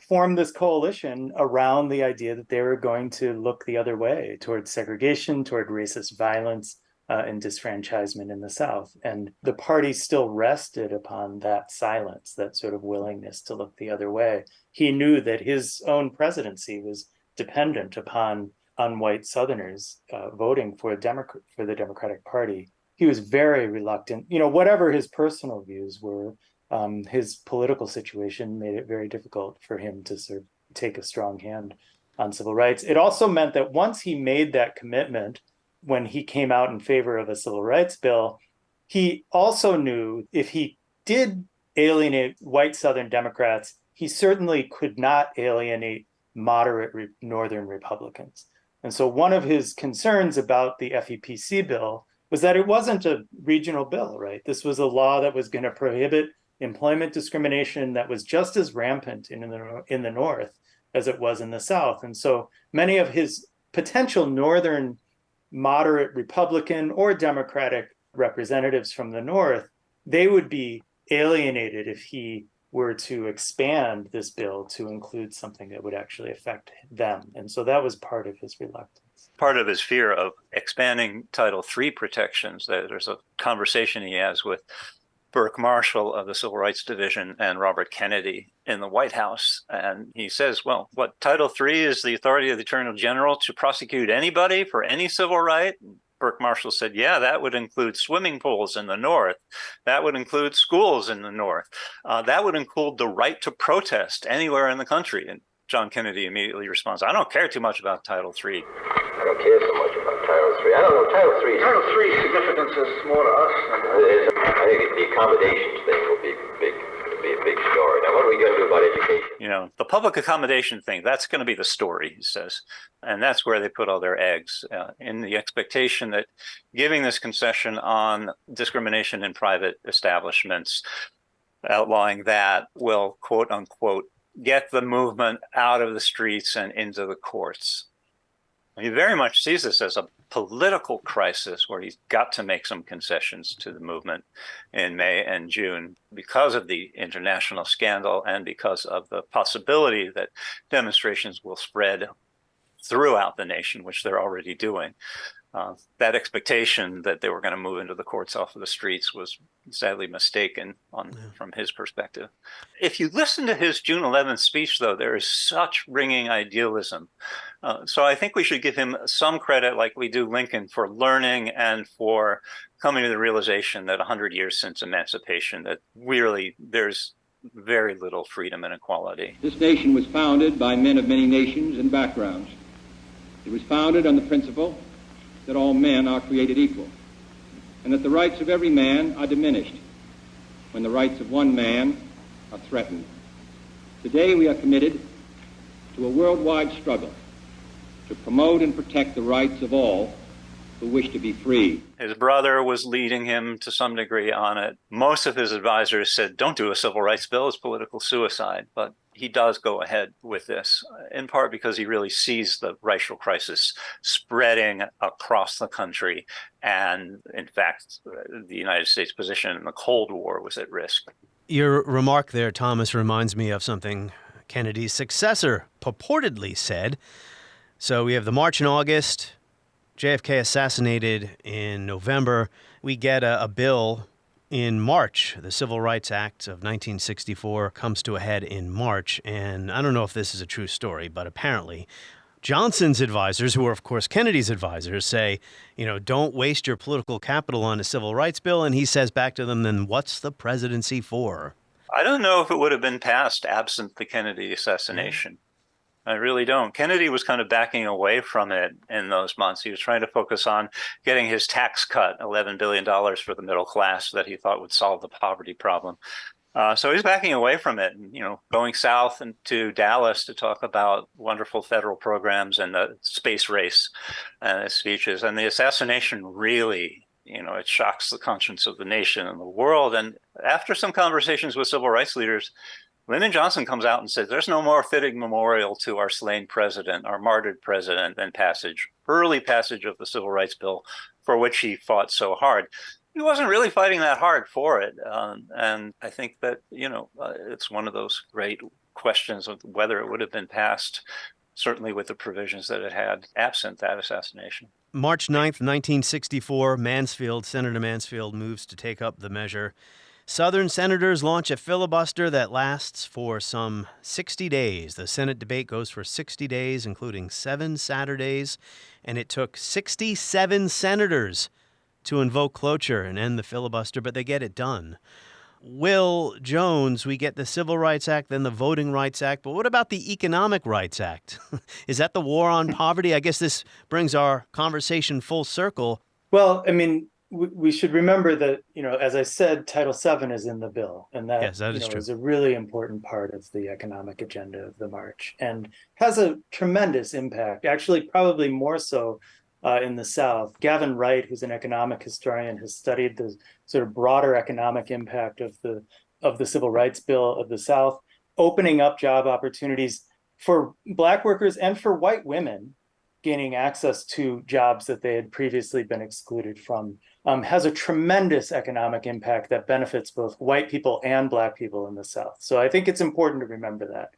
Speaker 8: formed this coalition around the idea that they were going to look the other way toward segregation, toward racist violence, and disfranchisement in the South. And the party still rested upon that silence, that sort of willingness to look the other way. He knew that his own presidency was dependent upon unwhite Southerners voting for the Democratic Party. He was very reluctant. Whatever his personal views were, his political situation made it very difficult for him to sort of take a strong hand on civil rights. It also meant that once he made that commitment, when he came out in favor of a civil rights bill, he also knew if he did alienate white Southern Democrats, he certainly could not alienate moderate Northern Republicans. And so one of his concerns about the FEPC bill was that it wasn't a regional bill, right? This was a law that was going to prohibit employment discrimination that was just as rampant in the North as it was in the South. And so many of his potential Northern moderate Republican or Democratic representatives from the North, they would be alienated if he were to expand this bill to include something that would actually affect them. And so that was part of his reluctance.
Speaker 6: Part of his fear of expanding Title III protections, there's a conversation he has with Burke Marshall of the Civil Rights Division and Robert Kennedy in the White House. And he says, well, what, Title III is the authority of the Attorney General to prosecute anybody for any civil right? Burke Marshall said, yeah, that would include swimming pools in the North. That would include schools in the North. That would include the right to protest anywhere in the country. And John Kennedy immediately responds, I don't care too much about Title III.
Speaker 2: I don't care so much about Title III. I don't know, Title III's significance is more to us. I think the accommodations thing will be a big story. Now, what are we going to do about education?
Speaker 6: The public accommodation thing, that's going to be the story, he says. And that's where they put all their eggs, in the expectation that giving this concession on discrimination in private establishments, outlawing that will, quote unquote, get the movement out of the streets and into the courts. He very much sees this as a political crisis where he's got to make some concessions to the movement in May and June because of the international scandal and because of the possibility that demonstrations will spread throughout the nation, which they're already doing. That expectation that they were going to move into the courts off of the streets was sadly mistaken from his perspective. If you listen to his June 11th speech, though, there is such ringing idealism. So I think we should give him some credit, like we do Lincoln, for learning and for coming to the realization that 100 years since emancipation, that really there's very little freedom and equality.
Speaker 10: This nation was founded by men of many nations and backgrounds. It was founded on the principle that all men are created equal, and that the rights of every man are diminished when the rights of one man are threatened. Today we are committed to a worldwide struggle to promote and protect the rights of all who wish to be free.
Speaker 6: His brother was leading him to some degree on it. Most of his advisors said, don't do a civil rights bill, it's political suicide. But he does go ahead with this, in part because he really sees the racial crisis spreading across the country. And in fact, the United States position in the Cold War was at risk.
Speaker 1: Your remark there, Thomas, reminds me of something Kennedy's successor purportedly said. So we have the march in August, JFK assassinated in November. We get a bill in March. The Civil Rights Act of 1964 comes to a head in March. And I don't know if this is a true story, but apparently Johnson's advisors, who are, of course, Kennedy's advisors, say, don't waste your political capital on a civil rights bill. And he says back to them, then what's the presidency for?
Speaker 6: I don't know if it would have been passed absent the Kennedy assassination. I really don't. Kennedy was kind of backing away from it in those months. He was trying to focus on getting his tax cut, $11 billion for the middle class, that he thought would solve the poverty problem. So he's backing away from it, and, going south and to Dallas to talk about wonderful federal programs and the space race and his speeches. And the assassination really, it shocks the conscience of the nation and the world. And after some conversations with civil rights leaders, Lyndon Johnson comes out and says, there's no more fitting memorial to our slain president, our martyred president, than early passage of the Civil Rights Bill, for which he fought so hard. He wasn't really fighting that hard for it. And I think that, it's one of those great questions of whether it would have been passed, certainly with the provisions that it had, absent that assassination.
Speaker 1: March 9th, 1964, Senator Mansfield moves to take up the measure. Southern senators launch a filibuster that lasts for some 60 days. The Senate debate goes for 60 days, including 7 Saturdays, and it took 67 senators to invoke cloture and end the filibuster, but they get it done. Will Jones, we get the Civil Rights Act, then the Voting Rights Act, but what about the Economic Rights Act? Is that the war on poverty? I guess this brings our conversation full circle.
Speaker 8: Well, we should remember that, as I said, Title VII is in the bill, and that, is a really important part of the economic agenda of the march and has a tremendous impact, actually probably more so in the South. Gavin Wright, who's an economic historian, has studied the sort of broader economic impact of the Civil Rights Bill of the South, opening up job opportunities for Black workers and for white women gaining access to jobs that they had previously been excluded from. Has a tremendous economic impact that benefits both white people and Black people in the South. So I think it's important to remember that.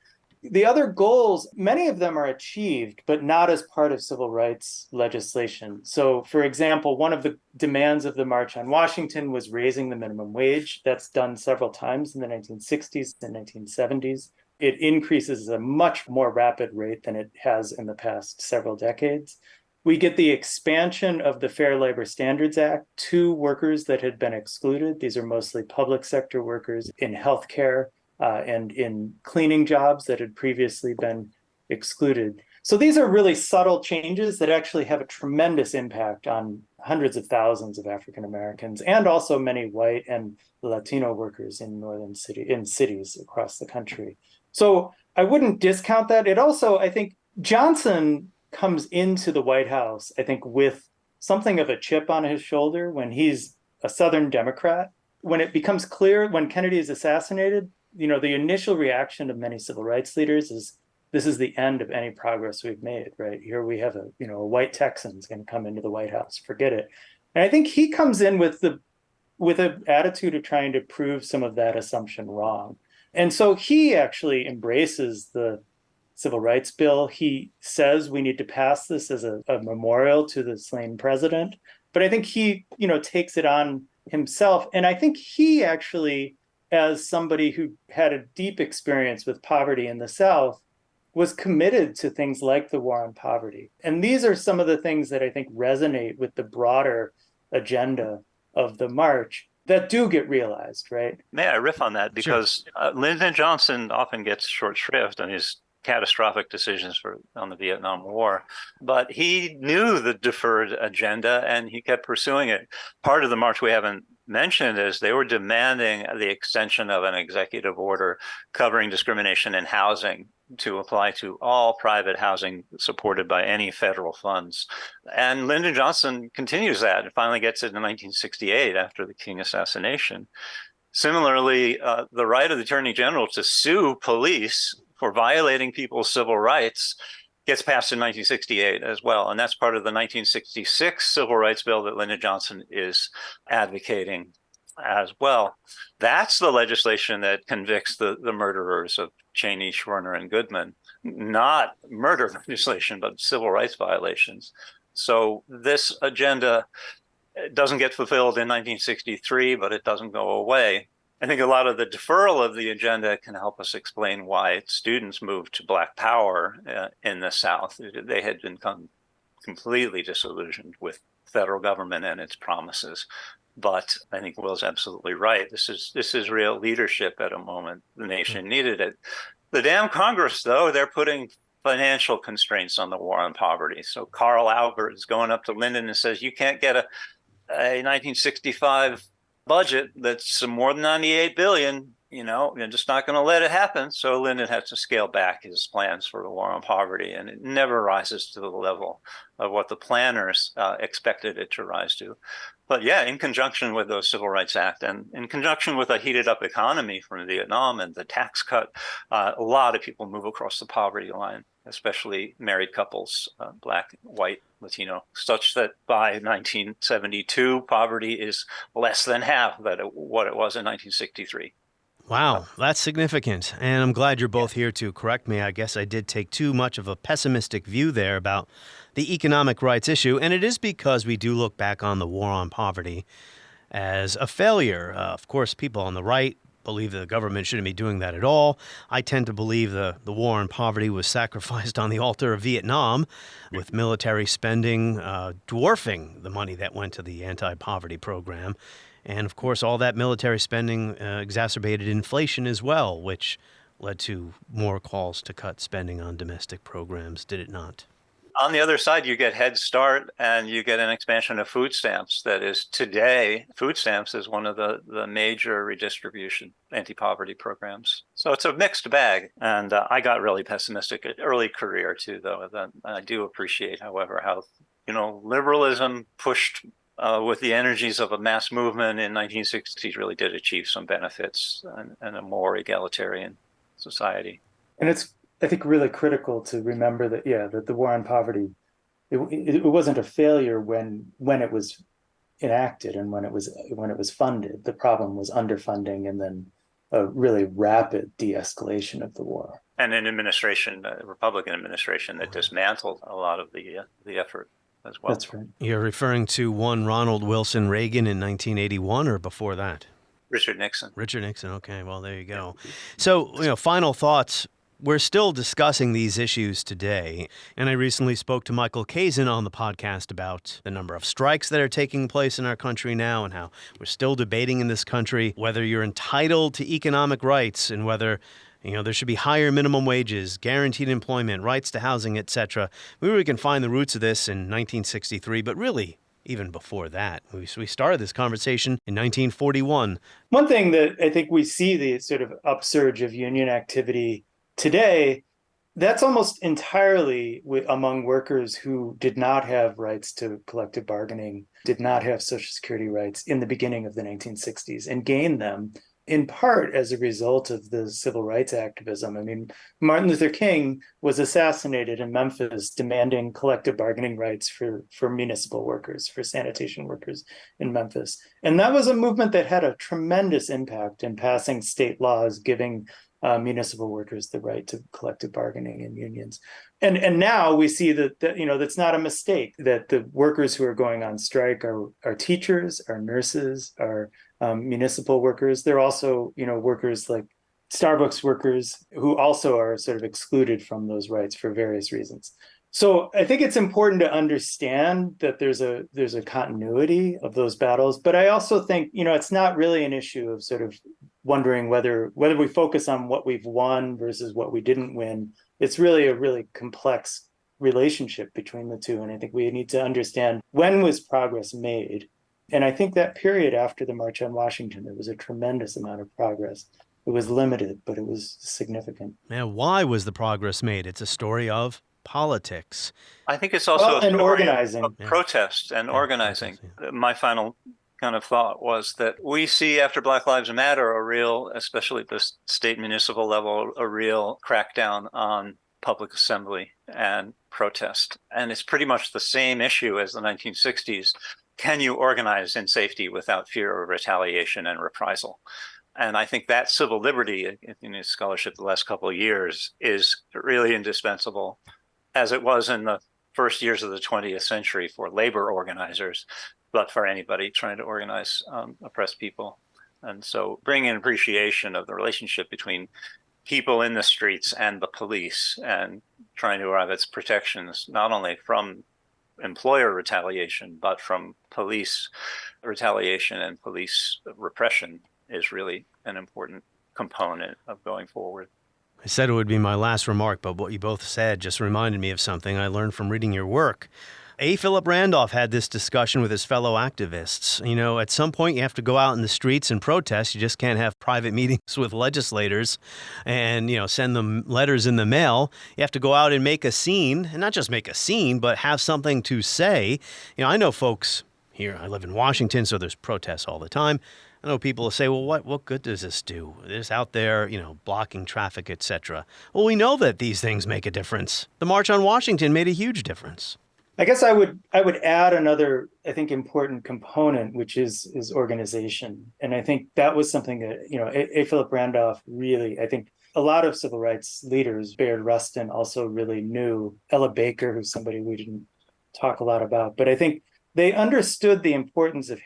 Speaker 8: The other goals, many of them are achieved, but not as part of civil rights legislation. So, for example, one of the demands of the March on Washington was raising the minimum wage. That's done several times in the 1960s and 1970s. It increases at a much more rapid rate than it has in the past several decades. We get the expansion of the Fair Labor Standards Act to workers that had been excluded. These are mostly public sector workers in healthcare and in cleaning jobs that had previously been excluded. So these are really subtle changes that actually have a tremendous impact on hundreds of thousands of African Americans and also many white and Latino workers in cities across the country. So I wouldn't discount that. It also, I think, Johnson comes into the White House, I think, with something of a chip on his shoulder when he's a Southern Democrat. When it becomes clear, when Kennedy is assassinated, the initial reaction of many civil rights leaders is, this is the end of any progress we've made, right? Here we have a white Texan's going to come into the White House, forget it. And I think he comes in with an attitude of trying to prove some of that assumption wrong. And so he actually embraces the Civil Rights Bill. He says we need to pass this as a memorial to the slain president. But I think he, takes it on himself. And I think he actually, as somebody who had a deep experience with poverty in the South, was committed to things like the war on poverty. And these are some of the things that I think resonate with the broader agenda of the march that do get realized, right?
Speaker 6: May I riff on that? Because Lyndon Johnson often gets short shrift on his catastrophic decisions on the Vietnam War, but he knew the deferred agenda and he kept pursuing it. Part of the march we haven't mentioned is they were demanding the extension of an executive order covering discrimination in housing to apply to all private housing supported by any federal funds. And Lyndon Johnson continues that and finally gets it in 1968 after the King assassination. Similarly, the right of the Attorney General to sue police for violating people's civil rights gets passed in 1968 as well. And that's part of the 1966 Civil Rights Bill that Lyndon Johnson is advocating as well. That's the legislation that convicts the murderers of Cheney, Schwerner, and Goodman, not murder legislation, but civil rights violations. So this agenda doesn't get fulfilled in 1963, but it doesn't go away. I think a lot of the deferral of the agenda can help us explain why students moved to Black Power in the South. They had been completely disillusioned with federal government and its promises. But I think Will's absolutely right. This is real leadership at a moment the nation needed it. The damn Congress, though, they're putting financial constraints on the war on poverty. So Carl Albert is going up to Lyndon and says, you can't get a 1965 budget that's more than 98 billion, you're just not going to let it happen. So Lyndon had to scale back his plans for the war on poverty, and it never rises to the level of what the planners expected it to rise to. But yeah, in conjunction with the Civil Rights Act and in conjunction with a heated up economy from Vietnam and the tax cut, a lot of people move across the poverty line, especially married couples, Black, white, Latino, such that by 1972, poverty is less than half what it was in 1963.
Speaker 1: Wow, that's significant. And I'm glad you're both here to correct me. I guess I did take too much of a pessimistic view there about the economic rights issue. And it is because we do look back on the war on poverty as a failure. Of course, people on the right believe that the government shouldn't be doing that at all. I tend to believe the war on poverty was sacrificed on the altar of Vietnam, with military spending dwarfing the money that went to the anti-poverty program. And, of course, all that military spending exacerbated inflation as well, which led to more calls to cut spending on domestic programs, did it not?
Speaker 6: On the other side, you get Head Start and you get an expansion of food stamps. That is, today, food stamps is one of the major redistribution anti-poverty programs. So it's a mixed bag. And I got really pessimistic at early career, too, though. I do appreciate, however, how, liberalism pushed with the energies of a mass movement in 1960s really did achieve some benefits and a more egalitarian society.
Speaker 8: And it's, I think, really critical to remember that, that the war on poverty, it wasn't a failure when it was enacted and when it was funded. The problem was underfunding and then a really rapid de-escalation of the war.
Speaker 6: And an administration, a Republican administration, that dismantled a lot of the effort as well.
Speaker 8: That's right.
Speaker 1: You're referring to one Ronald Wilson Reagan in 1981 or before that?
Speaker 6: Richard Nixon.
Speaker 1: Richard Nixon. Okay, well, there you go. So, final thoughts. We're still discussing these issues today, and I recently spoke to Michael Kazin on the podcast about the number of strikes that are taking place in our country now and how we're still debating in this country whether you're entitled to economic rights and whether there should be higher minimum wages, guaranteed employment, rights to housing, etc. Maybe we can find the roots of this in 1963, but really, even before that. We started this conversation in 1941.
Speaker 8: One thing that I think we see the sort of upsurge of union activity today, that's almost entirely among workers who did not have rights to collective bargaining, did not have Social Security rights in the beginning of the 1960s, and gained them in part as a result of the civil rights activism. I mean, Martin Luther King was assassinated in Memphis demanding collective bargaining rights for municipal workers, for sanitation workers in Memphis. And that was a movement that had a tremendous impact in passing state laws giving municipal workers the right to collective bargaining in unions. And now we see that that's not a mistake, that the workers who are going on strike are teachers, are nurses, are municipal workers. They're also, workers like Starbucks workers who also are sort of excluded from those rights for various reasons. So I think it's important to understand that there's a continuity of those battles. But I also think, it's not really an issue of sort of wondering whether we focus on what we've won versus what we didn't win. It's really a really complex relationship between the two. And I think we need to understand when was progress made And I think that period after the March on Washington, there was a tremendous amount of progress. It was limited, but it was significant.
Speaker 1: Now, why was the progress made? It's a story of politics.
Speaker 6: I think it's also a
Speaker 8: and
Speaker 6: story
Speaker 8: organizing.
Speaker 6: of protest and organizing. My final kind of thought was that we see after Black Lives Matter a real, especially at the state municipal level, a real crackdown on public assembly and protest. And it's pretty much the same issue as the 1960s. Can you organize in safety without fear of retaliation and reprisal? And I think that civil liberty in his scholarship the last couple of years is really indispensable, as it was in the first years of the 20th century for labor organizers, but for anybody trying to organize oppressed people. And so bring in appreciation of the relationship between people in the streets and the police, and trying to arrive at its protections, not only from employer retaliation, but from police retaliation and police repression, is really an important component of going forward.
Speaker 1: I said it would be my last remark, but what you both said just reminded me of something I learned from reading your work. A. Philip Randolph had this discussion with his fellow activists. You know, at some point you have to go out in the streets and protest. You just can't have private meetings with legislators and, send them letters in the mail. You have to go out and make a scene, and not just make a scene, but have something to say. I know folks here, I live in Washington, so there's protests all the time. I know people will say, well, what good does this do? It's out there, blocking traffic, etc. Well, we know that these things make a difference. The March on Washington made a huge difference.
Speaker 8: I guess I would add another, I think, important component, which is organization. And I think that was something that, A. Philip Randolph really, I think a lot of civil rights leaders, Bayard Rustin also really knew, Ella Baker, who's somebody we didn't talk a lot about, but I think they understood the importance of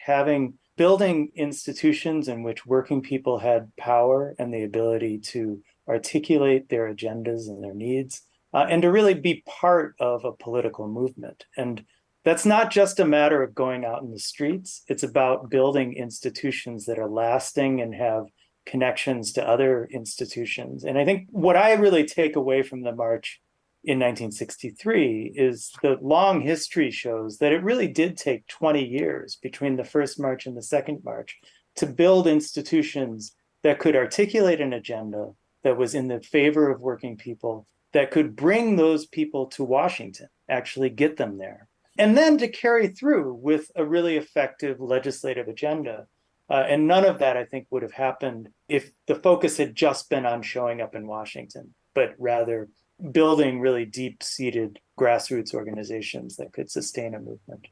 Speaker 8: building institutions in which working people had power and the ability to articulate their agendas and their needs, and to really be part of a political movement. And that's not just a matter of going out in the streets. It's about building institutions that are lasting and have connections to other institutions. And I think what I really take away from the march in 1963 is the long history shows that it really did take 20 years between the first march and the second march to build institutions that could articulate an agenda that was in the favor of working people, that could bring those people to Washington, actually get them there, and then to carry through with a really effective legislative agenda. And none of that, I think, would have happened if the focus had just been on showing up in Washington, but rather building really deep-seated grassroots organizations that could sustain a movement.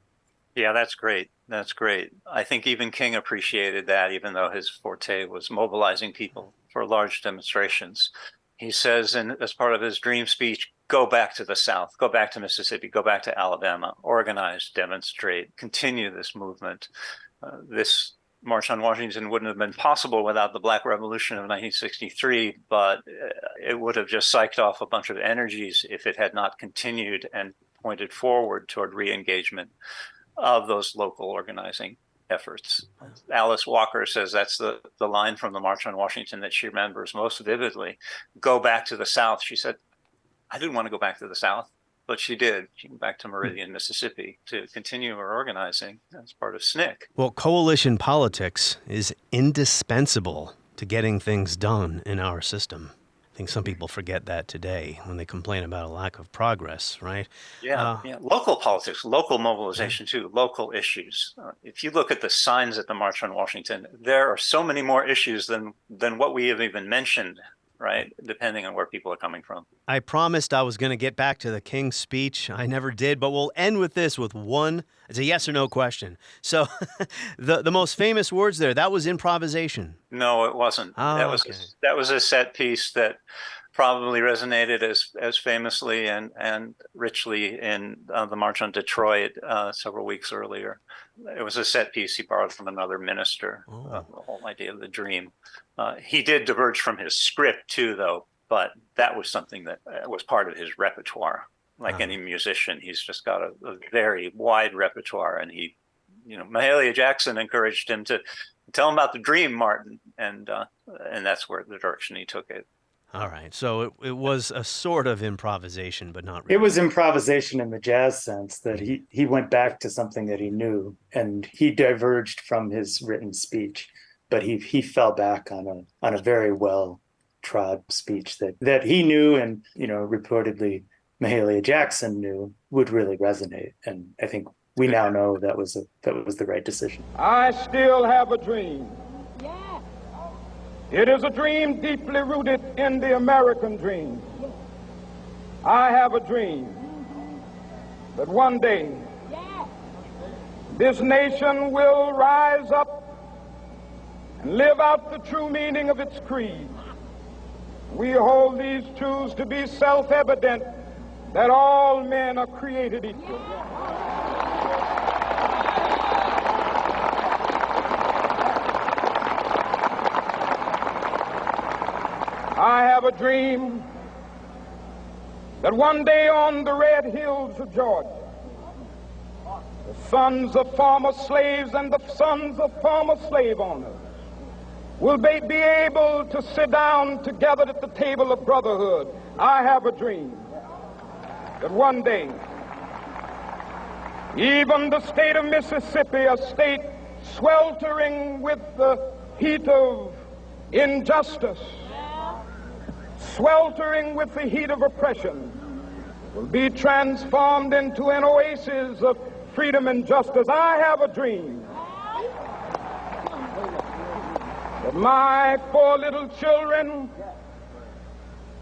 Speaker 6: Yeah, that's great. That's great. I think even King appreciated that, even though his forte was mobilizing people for large demonstrations. He says, as part of his dream speech, go back to the South, go back to Mississippi, go back to Alabama, organize, demonstrate, continue this movement. This March on Washington wouldn't have been possible without the Black Revolution of 1963, but it would have just psyched off a bunch of energies if it had not continued and pointed forward toward re-engagement of those local organizing efforts. Alice Walker says that's the line from the March on Washington that she remembers most vividly. Go back to the South. She said, I didn't want to go back to the South, but she did. She went back to Meridian, Mississippi to continue her organizing as part of SNCC.
Speaker 1: Well, coalition politics is indispensable to getting things done in our system. I think some people forget that today when they complain about a lack of progress, right?
Speaker 6: Yeah. Local politics, local mobilization too, local issues. If you look at the signs at the March on Washington, there are so many more issues than what we have even mentioned, right? Depending on where people are coming from.
Speaker 1: I promised I was going to get back to the King's speech. I never did, but we'll end with this with one. It's a yes or no question. So the most famous words there, that was improvisation.
Speaker 6: No, it wasn't.
Speaker 1: Oh,
Speaker 6: that was a set piece that probably resonated as famously and richly in the March on Detroit several weeks earlier. It was a set piece he borrowed from another minister, the whole idea of the dream. He did diverge from his script too, though, but that was something that was part of his repertoire. Like any musician, he's just got a very wide repertoire, and Mahalia Jackson encouraged him to tell him about the dream, Martin, and that's where the direction he took it.
Speaker 1: All right. So it was a sort of improvisation, but not really.
Speaker 8: It was improvisation in the jazz sense that he went back to something that he knew, and he diverged from his written speech, but he fell back on a very well trod speech that he knew, and reportedly Mahalia Jackson knew would really resonate. And I think we now know that was the right decision.
Speaker 4: I still have a dream. It is a dream deeply rooted in the American dream. I have a dream that one day this nation will rise up and live out the true meaning of its creed. We hold these truths to be self-evident, that all men are created equal. I have a dream that one day on the red hills of Georgia, the sons of former slaves and the sons of former slave owners will be able to sit down together at the table of brotherhood. I have a dream that one day, even the state of Mississippi, a state sweltering with the heat of injustice, sweltering with the heat of oppression, will be transformed into an oasis of freedom and justice. I have a dream that my 4 little children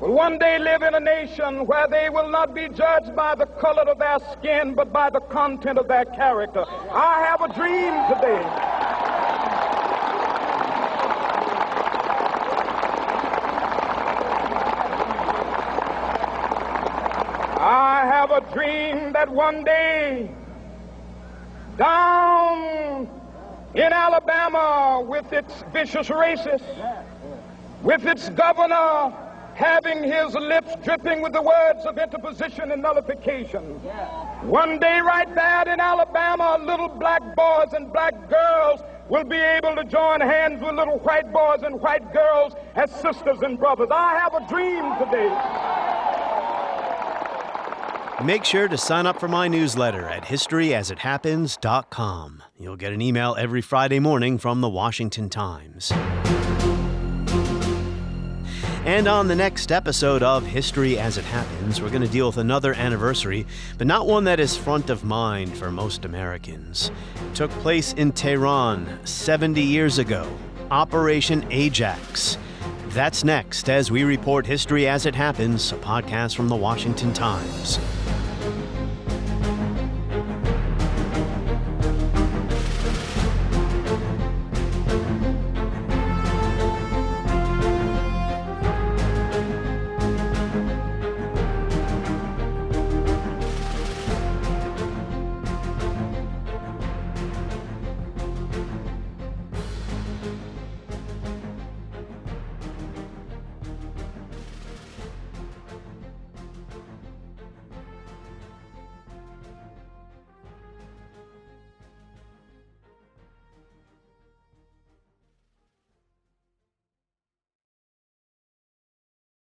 Speaker 4: will one day live in a nation where they will not be judged by the color of their skin, but by the content of their character. I have a dream today. I have a dream that one day, down in Alabama, with its vicious racists, with its governor having his lips dripping with the words of interposition and nullification, one day right there in Alabama, little black boys and black girls will be able to join hands with little white boys and white girls as sisters and brothers. I have a dream today.
Speaker 1: Make sure to sign up for my newsletter at historyasithappens.com. You'll get an email every Friday morning from the Washington Times. And on the next episode of History as It Happens, we're going to deal with another anniversary, but not one that is front of mind for most Americans. It took place in Tehran 70 years ago, Operation Ajax. That's next as we report History as It Happens, a podcast from the Washington Times.